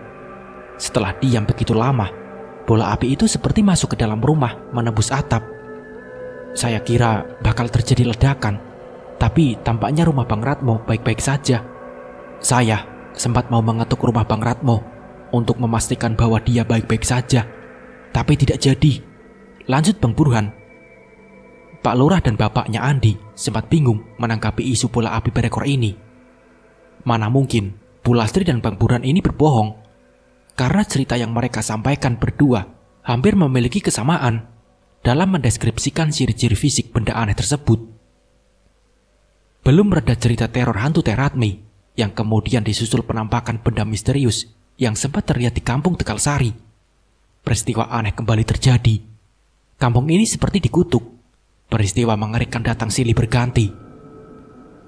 Setelah diam begitu lama, bola api itu seperti masuk ke dalam rumah, menembus atap. Saya kira bakal terjadi ledakan, tapi tampaknya rumah Bang Ratmo baik-baik saja. Saya sempat mau mengetuk rumah Bang Ratmo untuk memastikan bahwa dia baik-baik saja, tapi tidak jadi. Lanjut Bang Burhan. Pak Lurah dan bapaknya Andi sempat bingung menanggapi isu bola api berekor ini. Mana mungkin Bu Lastri dan Bang Burhan ini berbohong, karena cerita yang mereka sampaikan berdua hampir memiliki kesamaan dalam mendeskripsikan ciri-ciri fisik benda aneh tersebut. Belum reda cerita teror hantu Teh Ratmi yang kemudian disusul penampakan benda misterius yang sempat terlihat di kampung Tegalsari. Peristiwa aneh kembali terjadi. Kampung ini seperti dikutuk. Peristiwa mengerikan datang silih berganti.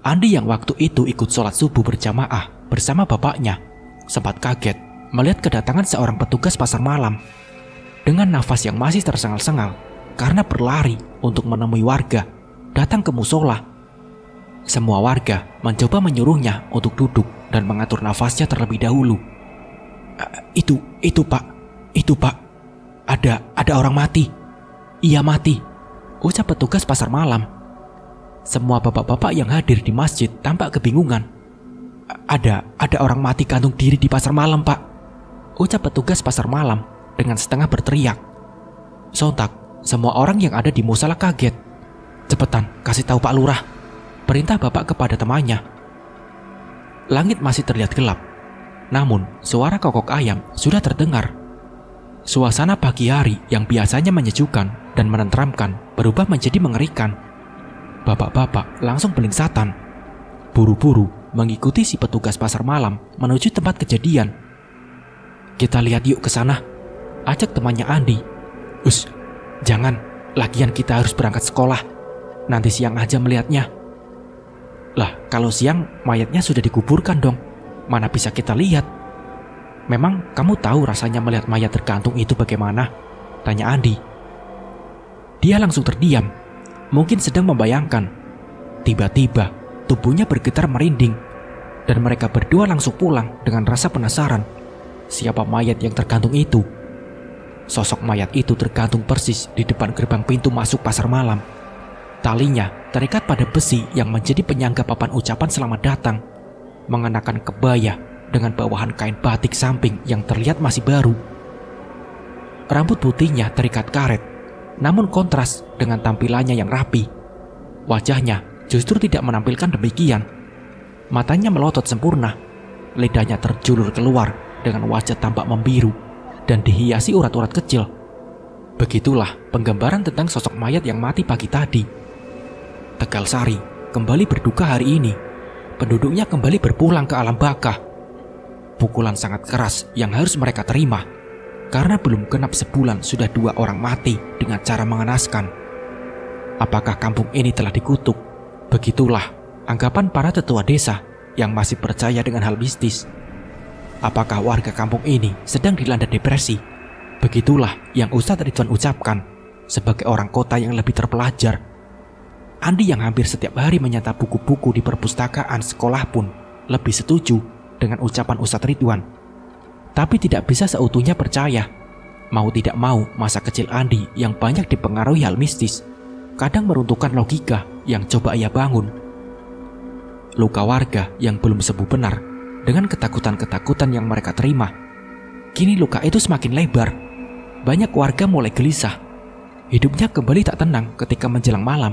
Andi yang waktu itu ikut sholat subuh berjamaah bersama bapaknya sempat kaget melihat kedatangan seorang petugas pasar malam dengan nafas yang masih tersengal-sengal karena berlari untuk menemui warga datang ke musola. Semua warga mencoba menyuruhnya untuk duduk dan mengatur nafasnya terlebih dahulu. Itu pak, ada orang mati. Iya mati, ucap petugas pasar malam. Semua bapak-bapak yang hadir di masjid tampak kebingungan. Ada orang mati gantung diri di pasar malam pak, ucap petugas pasar malam dengan setengah berteriak. Sontak, semua orang yang ada di musala kaget. Cepetan, kasih tahu Pak Lurah, perintah bapak kepada temannya. Langit masih terlihat gelap, namun suara kokok ayam sudah terdengar. Suasana pagi hari yang biasanya menyejukkan dan menenteramkan berubah menjadi mengerikan. Bapak-bapak langsung belingsatan, buru-buru mengikuti si petugas pasar malam menuju tempat kejadian. Kita lihat yuk ke sana, ajak temannya Andi. Jangan, lagian kita harus berangkat sekolah. Nanti siang aja melihatnya. Lah, kalau siang mayatnya sudah dikuburkan dong. Mana bisa kita lihat? Memang kamu tahu rasanya melihat mayat tergantung itu bagaimana? Tanya Andi. Dia langsung terdiam, mungkin sedang membayangkan. Tiba-tiba tubuhnya bergetar merinding, dan mereka berdua langsung pulang dengan rasa penasaran. Siapa mayat yang tergantung itu? Sosok mayat itu tergantung persis di depan gerbang pintu masuk pasar malam. Talinya terikat pada besi yang menjadi penyangga papan ucapan selamat datang. Mengenakan kebaya dengan bawahan kain batik samping yang terlihat masih baru. Rambut putihnya terikat karet, namun kontras dengan tampilannya yang rapi. Wajahnya justru tidak menampilkan demikian. Matanya melotot sempurna, lidahnya terjulur keluar dengan wajah tampak membiru dan dihiasi urat-urat kecil. Begitulah penggambaran tentang sosok mayat yang mati pagi tadi. Tegalsari kembali berduka hari ini. Penduduknya kembali berpulang ke alam baka. Pukulan sangat keras yang harus mereka terima, karena belum genap sebulan sudah 2 orang mati dengan cara mengenaskan. Apakah kampung ini telah dikutuk? Begitulah anggapan para tetua desa yang masih percaya dengan hal mistis. Apakah warga kampung ini sedang dilanda depresi? Begitulah yang Ustadz Ridwan ucapkan sebagai orang kota yang lebih terpelajar. Andi yang hampir setiap hari menyantap buku-buku di perpustakaan sekolah pun lebih setuju dengan ucapan Ustadz Ridwan. Tapi tidak bisa seutuhnya percaya. Mau tidak mau, masa kecil Andi yang banyak dipengaruhi hal mistis kadang meruntuhkan logika yang coba ia bangun. Luka warga yang belum sembuh benar dengan ketakutan-ketakutan yang mereka terima. Kini luka itu semakin lebar. Banyak warga mulai gelisah. Hidupnya kembali tak tenang ketika menjelang malam.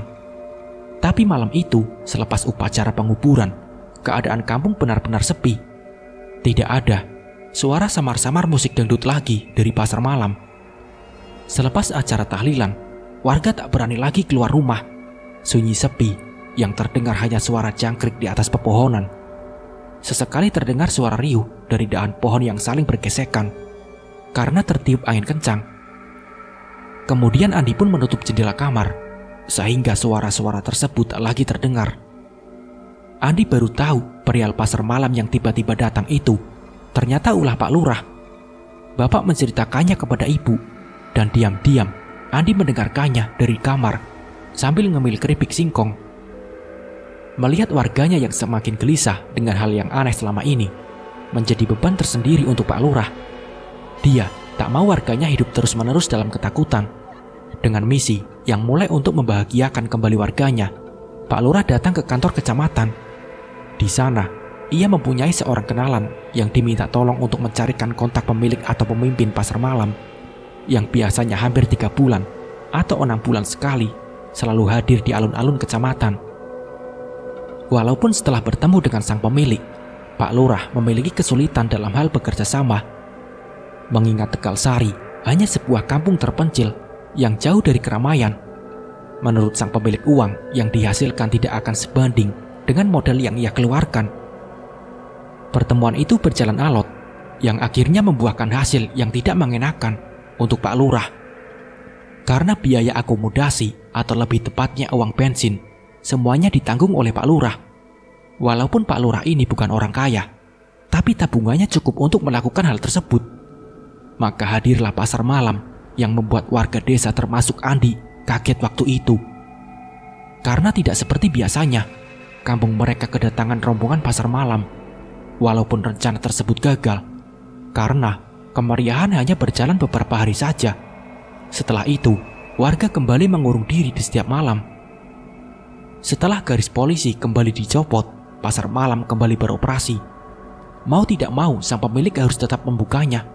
Tapi malam itu, selepas upacara penguburan, keadaan kampung benar-benar sepi. Tidak ada suara samar-samar musik dangdut lagi dari pasar malam. Selepas acara tahlilan, warga tak berani lagi keluar rumah. Sunyi sepi, yang terdengar hanya suara jangkrik di atas pepohonan. Sesekali terdengar suara riuh dari dahan pohon yang saling bergesekan karena tertiup angin kencang. Kemudian Andi pun menutup jendela kamar sehingga suara-suara tersebut tak lagi terdengar. Andi baru tahu perihal pasar malam yang tiba-tiba datang itu ternyata ulah Pak Lurah. Bapak menceritakannya kepada ibu, dan diam-diam Andi mendengarkannya dari kamar sambil ngemil keripik singkong. Melihat warganya yang semakin gelisah dengan hal yang aneh selama ini menjadi beban tersendiri untuk Pak Lurah. Dia tak mau warganya hidup terus-menerus dalam ketakutan. Dengan misi yang mulai untuk membahagiakan kembali warganya, Pak Lurah datang ke kantor kecamatan. Di sana, ia mempunyai seorang kenalan yang diminta tolong untuk mencarikan kontak pemilik atau pemimpin pasar malam yang biasanya hampir 3 bulan atau 6 bulan sekali selalu hadir di alun-alun kecamatan. Walaupun setelah bertemu dengan sang pemilik, Pak Lurah memiliki kesulitan dalam hal bekerja sama. Mengingat Tegal Sari hanya sebuah kampung terpencil yang jauh dari keramaian. Menurut sang pemilik, uang yang dihasilkan tidak akan sebanding dengan modal yang ia keluarkan. Pertemuan itu berjalan alot, yang akhirnya membuahkan hasil yang tidak mengenakan untuk Pak Lurah. Karena biaya akomodasi atau lebih tepatnya uang bensin, semuanya ditanggung oleh Pak Lurah. Walaupun Pak Lurah ini bukan orang kaya, tapi tabungannya cukup untuk melakukan hal tersebut. Maka hadirlah pasar malam yang membuat warga desa termasuk Andi kaget waktu itu. Karena tidak seperti biasanya, kampung mereka kedatangan rombongan pasar malam. Walaupun rencana tersebut gagal, karena kemeriahan hanya berjalan beberapa hari saja. Setelah itu, warga kembali mengurung diri di setiap malam. Setelah garis polisi kembali dicopot, pasar malam kembali beroperasi. Mau tidak mau, sang pemilik harus tetap membukanya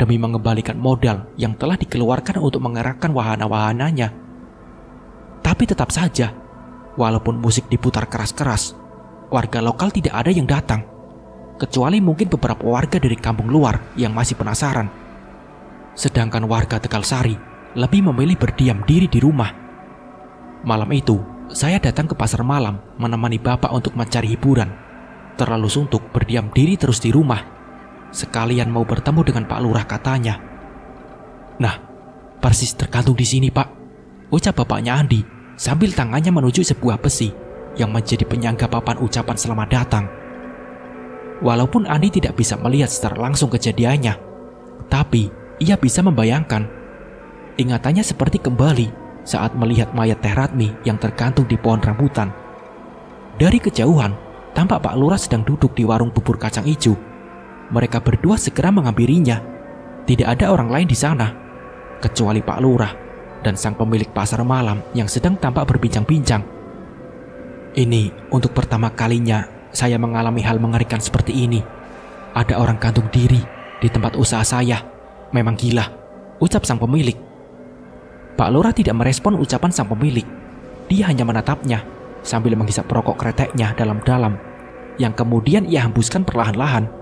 demi mengembalikan modal yang telah dikeluarkan untuk mengerahkan wahana-wahananya. Tapi tetap saja, walaupun musik diputar keras-keras, warga lokal tidak ada yang datang, kecuali mungkin beberapa warga dari kampung luar yang masih penasaran. Sedangkan warga Tegal Sari lebih memilih berdiam diri di rumah. Malam itu, saya datang ke pasar malam menemani bapak untuk mencari hiburan. Terlalu suntuk berdiam diri terus di rumah. Sekalian mau bertemu dengan Pak Lurah, katanya. Nah, persis tergantung di sini, Pak, ucap bapaknya Andi sambil tangannya menuju sebuah besi yang menjadi penyangga papan ucapan selamat datang. Walaupun Andi tidak bisa melihat secara langsung kejadiannya, tapi ia bisa membayangkan. Ingatannya seperti kembali saat melihat mayat Teh Ratmi yang tergantung di pohon rambutan. Dari kejauhan, tampak Pak Lurah sedang duduk di warung bubur kacang hijau. Mereka berdua segera menghampirinya. Tidak ada orang lain di sana, kecuali Pak Lurah dan sang pemilik pasar malam yang sedang tampak berbincang-bincang. Ini untuk pertama kalinya saya mengalami hal mengerikan seperti ini. Ada orang gantung diri di tempat usaha saya. Memang gila, ucap sang pemilik. Pak Lurah tidak merespon ucapan sang pemilik. Dia hanya menatapnya sambil menghisap rokok kreteknya dalam-dalam, yang kemudian ia hembuskan perlahan-lahan.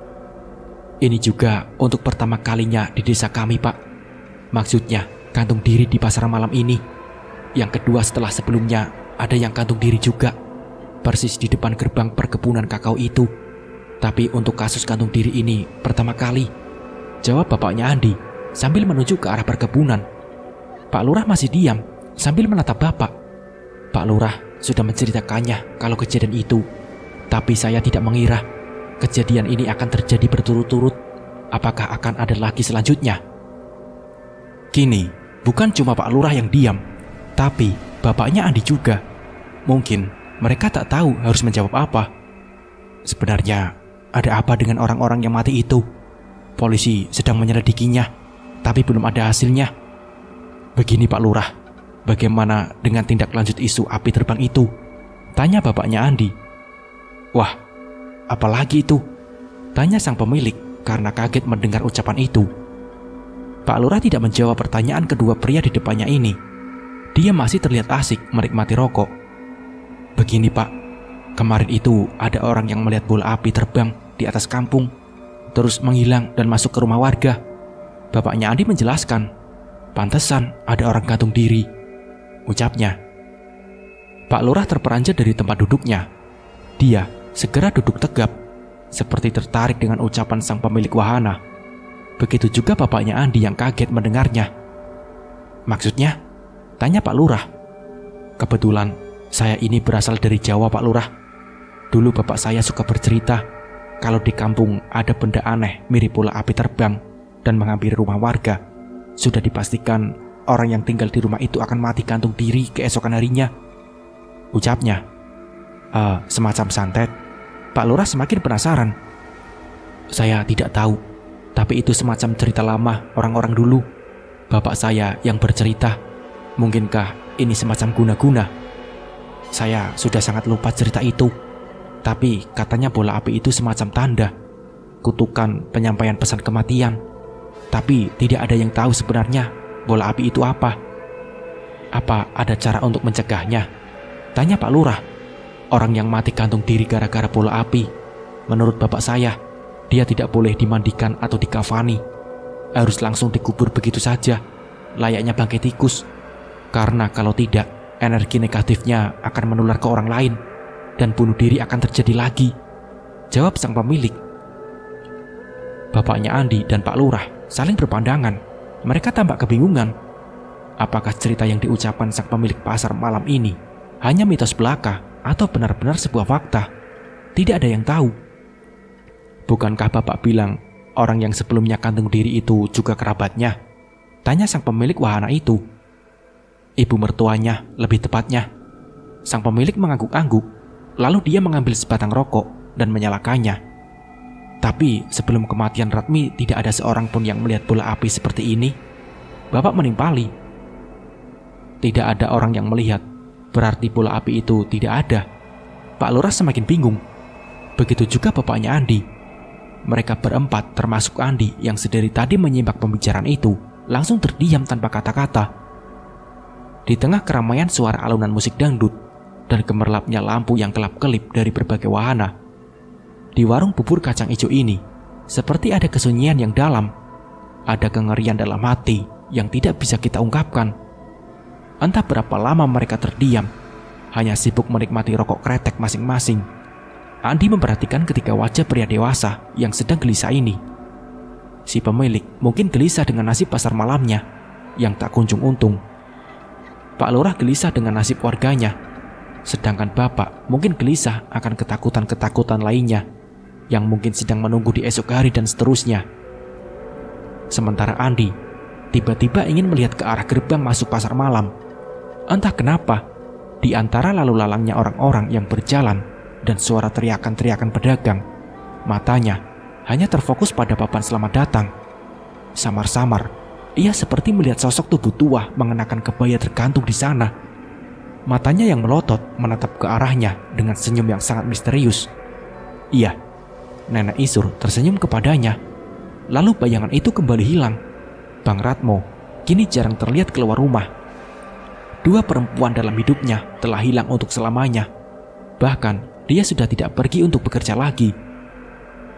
Ini juga untuk pertama kalinya di desa kami, Pak. Maksudnya, gantung diri di pasar malam ini. Yang kedua setelah sebelumnya ada yang gantung diri juga, persis di depan gerbang perkebunan kakao itu. Tapi untuk kasus gantung diri ini pertama kali, jawab bapaknya Andi sambil menuju ke arah perkebunan. Pak Lurah masih diam sambil menatap bapak. Pak Lurah sudah menceritakannya kalau kejadian itu, tapi saya tidak mengira kejadian ini akan terjadi berturut-turut. Apakah akan ada lagi selanjutnya? Kini, bukan cuma Pak Lurah yang diam, tapi bapaknya Andi juga. Mungkin mereka tak tahu harus menjawab apa. Sebenarnya ada apa dengan orang-orang yang mati itu? Polisi sedang menyelidikinya, tapi belum ada hasilnya. Begini Pak Lurah, bagaimana dengan tindak lanjut isu api terbang itu? Tanya bapaknya Andi. Wah, apalagi itu? Tanya sang pemilik karena kaget mendengar ucapan itu. Pak Lurah tidak menjawab pertanyaan kedua pria di depannya ini. Dia masih terlihat asik menikmati rokok. Begini Pak, kemarin itu ada orang yang melihat bola api terbang di atas kampung, terus menghilang dan masuk ke rumah warga. Bapaknya Andi menjelaskan, pantesan ada orang gantung diri, ucapnya. Pak Lurah terperanjat dari tempat duduknya. Dia segera duduk tegap, seperti tertarik dengan ucapan sang pemilik wahana. Begitu juga bapaknya Andi yang kaget mendengarnya. Maksudnya? Tanya Pak Lurah. Kebetulan saya ini berasal dari Jawa Pak Lurah. Dulu bapak saya suka bercerita kalau di kampung ada benda aneh mirip bola api terbang dan menghampiri rumah warga. Sudah dipastikan orang yang tinggal di rumah itu akan mati gantung diri keesokan harinya, ucapnya. Semacam santet. Pak Lurah semakin penasaran. Saya tidak tahu, tapi itu semacam cerita lama orang-orang dulu. Bapak saya yang bercerita. Mungkinkah ini semacam guna-guna? Saya sudah sangat lupa cerita itu. Tapi katanya bola api itu semacam tanda, kutukan penyampaian pesan kematian. Tapi tidak ada yang tahu sebenarnya bola api itu apa. Apa ada cara untuk mencegahnya? Tanya Pak Lurah. Orang yang mati gantung diri gara-gara bola api, menurut bapak saya, dia tidak boleh dimandikan atau dikafani. Harus langsung dikubur begitu saja, layaknya bangkai tikus. Karena kalau tidak, energi negatifnya akan menular ke orang lain dan bunuh diri akan terjadi lagi, jawab sang pemilik. Bapaknya Andi dan Pak Lurah saling berpandangan. Mereka tampak kebingungan. Apakah cerita yang diucapkan sang pemilik pasar malam ini hanya mitos belaka atau benar-benar sebuah fakta? Tidak ada yang tahu. Bukankah bapak bilang orang yang sebelumnya gantung diri itu juga kerabatnya? Tanya sang pemilik wahana itu. Ibu mertuanya, lebih tepatnya. Sang pemilik mengangguk-angguk, lalu dia mengambil sebatang rokok dan menyalakannya. Tapi sebelum kematian Ratmi tidak ada seorang pun yang melihat bola api seperti ini. Bapak menimpali. Tidak ada orang yang melihat, berarti bola api itu tidak ada. Pak Lurah semakin bingung. Begitu juga bapaknya Andi. Mereka berempat termasuk Andi yang sedari tadi menyimak pembicaraan itu langsung terdiam tanpa kata-kata. Di tengah keramaian suara alunan musik dangdut dan gemerlapnya lampu yang kelap-kelip dari berbagai wahana, di warung bubur kacang hijau ini seperti ada kesunyian yang dalam. Ada kengerian dalam hati yang tidak bisa kita ungkapkan. Entah berapa lama mereka terdiam, hanya sibuk menikmati rokok kretek masing-masing. Andi memperhatikan ketiga wajah pria dewasa yang sedang gelisah ini. Si pemilik mungkin gelisah dengan nasib pasar malamnya yang tak kunjung untung. Pak Lurah gelisah dengan nasib warganya, sedangkan bapak mungkin gelisah akan ketakutan-ketakutan lainnya yang mungkin sedang menunggu di esok hari dan seterusnya. Sementara Andi tiba-tiba ingin melihat ke arah gerbang masuk pasar malam. Entah kenapa, di antara lalu lalangnya orang-orang yang berjalan dan suara teriakan-teriakan pedagang, matanya hanya terfokus pada papan selamat datang. Samar-samar, ia seperti melihat sosok tubuh tua mengenakan kebaya tergantung di sana. Matanya yang melotot menatap ke arahnya dengan senyum yang sangat misterius. Iya, Nenek Isur tersenyum kepadanya. Lalu bayangan itu kembali hilang. Bang Ratmo kini jarang terlihat keluar rumah. Dua perempuan dalam hidupnya telah hilang untuk selamanya. Bahkan dia sudah tidak pergi untuk bekerja lagi.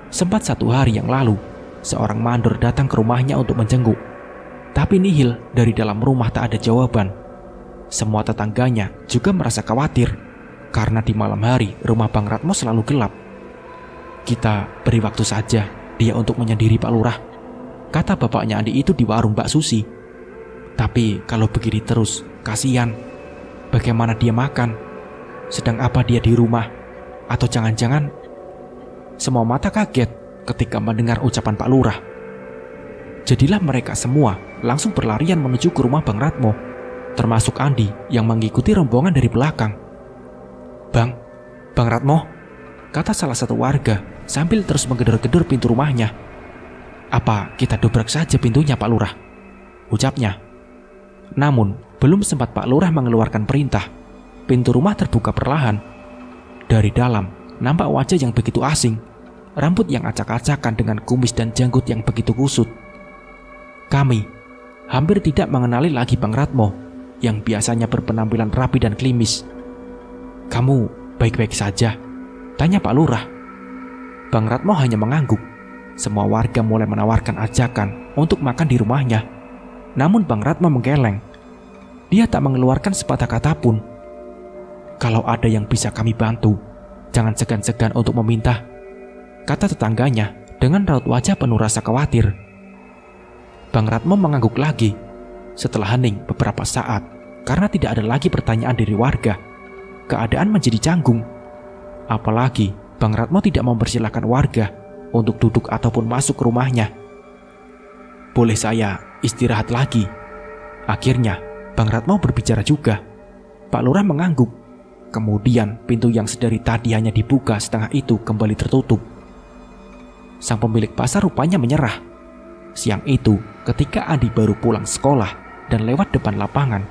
Sempat 1 hari yang lalu, seorang mandor datang ke rumahnya untuk menjenguk. Tapi nihil, dari dalam rumah tak ada jawaban. Semua tetangganya juga merasa khawatir, karena di malam hari rumah Bang Ratmo selalu gelap. Kita beri waktu saja dia untuk menyendiri Pak Lurah, kata bapaknya Andi itu di warung Mbak Susi. Tapi kalau begini terus, kasihan. Bagaimana dia makan? Sedang apa dia di rumah? Atau jangan-jangan? Semua mata kaget ketika mendengar ucapan Pak Lurah. Jadilah mereka semua langsung berlarian menuju ke rumah Bang Ratmo, termasuk Andi yang mengikuti rombongan dari belakang. Bang Ratmo, kata salah satu warga sambil terus menggedor-gedor pintu rumahnya. Apa kita dobrak saja pintunya, Pak Lurah? Ucapnya. Namun, belum sempat Pak Lurah mengeluarkan perintah, pintu rumah terbuka perlahan. Dari dalam, nampak wajah yang begitu asing, rambut yang acak-acakan dengan kumis dan janggut yang begitu kusut. Kami hampir tidak mengenali lagi Bang Ratmo yang biasanya berpenampilan rapi dan klimis. Kamu baik-baik saja? Tanya Pak Lurah. Bang Ratmo hanya mengangguk. Semua warga mulai menawarkan ajakan untuk makan di rumahnya. Namun Bang Ratmo menggeleng. Dia tak mengeluarkan sepatah kata pun. Kalau ada yang bisa kami bantu, jangan segan-segan untuk meminta, kata tetangganya dengan raut wajah penuh rasa khawatir. Bang Ratmo mengangguk lagi. Setelah hening beberapa saat, karena tidak ada lagi pertanyaan dari warga, keadaan menjadi canggung. Apalagi Bang Ratmo tidak mempersilahkan warga untuk duduk ataupun masuk ke rumahnya. Boleh saya istirahat lagi? Akhirnya Bang Ratmo berbicara juga. Pak Lurah mengangguk. Kemudian pintu yang sedari tadi hanya dibuka setengah itu kembali tertutup. Sang pemilik pasar rupanya menyerah. Siang itu, ketika Andi baru pulang sekolah dan lewat depan lapangan,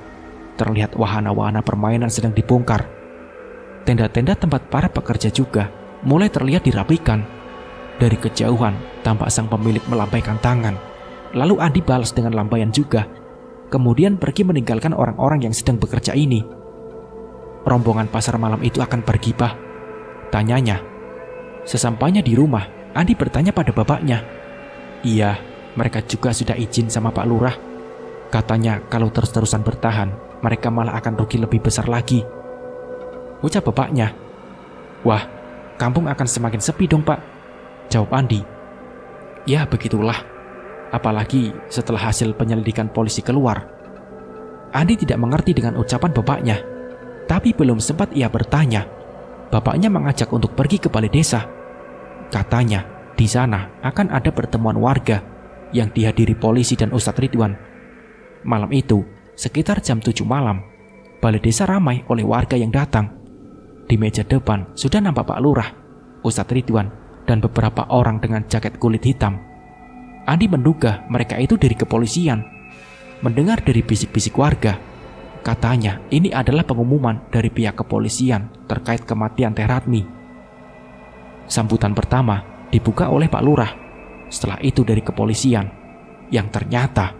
terlihat wahana-wahana permainan sedang dibongkar. Tenda-tenda tempat para pekerja juga mulai terlihat dirapikan. Dari kejauhan, tampak sang pemilik melambaikan tangan. Lalu Andi balas dengan lambaian juga, kemudian pergi meninggalkan orang-orang yang sedang bekerja ini. Rombongan pasar malam itu akan pergi, Pak? Tanyanya. Sesampainya di rumah, Andi bertanya pada bapaknya. Iya, mereka juga sudah izin sama Pak Lurah. Katanya kalau terus-terusan bertahan, mereka malah akan rugi lebih besar lagi. Ucap bapaknya. Wah, kampung akan semakin sepi dong, Pak, jawab Andi. Ya begitulah, apalagi setelah hasil penyelidikan polisi keluar. Andi tidak mengerti dengan ucapan bapaknya, tapi belum sempat ia bertanya, bapaknya mengajak untuk pergi ke balai desa. Katanya di sana akan ada pertemuan warga yang dihadiri polisi dan Ustadz Ridwan. Malam itu, sekitar jam 7 malam, balai desa ramai oleh warga yang datang. Di meja depan sudah nampak Pak Lurah, Ustadz Ridwan, dan beberapa orang dengan jaket kulit hitam. Andi menduga mereka itu dari kepolisian. Mendengar dari bisik-bisik warga, katanya ini adalah pengumuman dari pihak kepolisian terkait kematian Teh Ratmi. Sambutan pertama dibuka oleh Pak Lurah. Setelah itu dari kepolisian, yang ternyata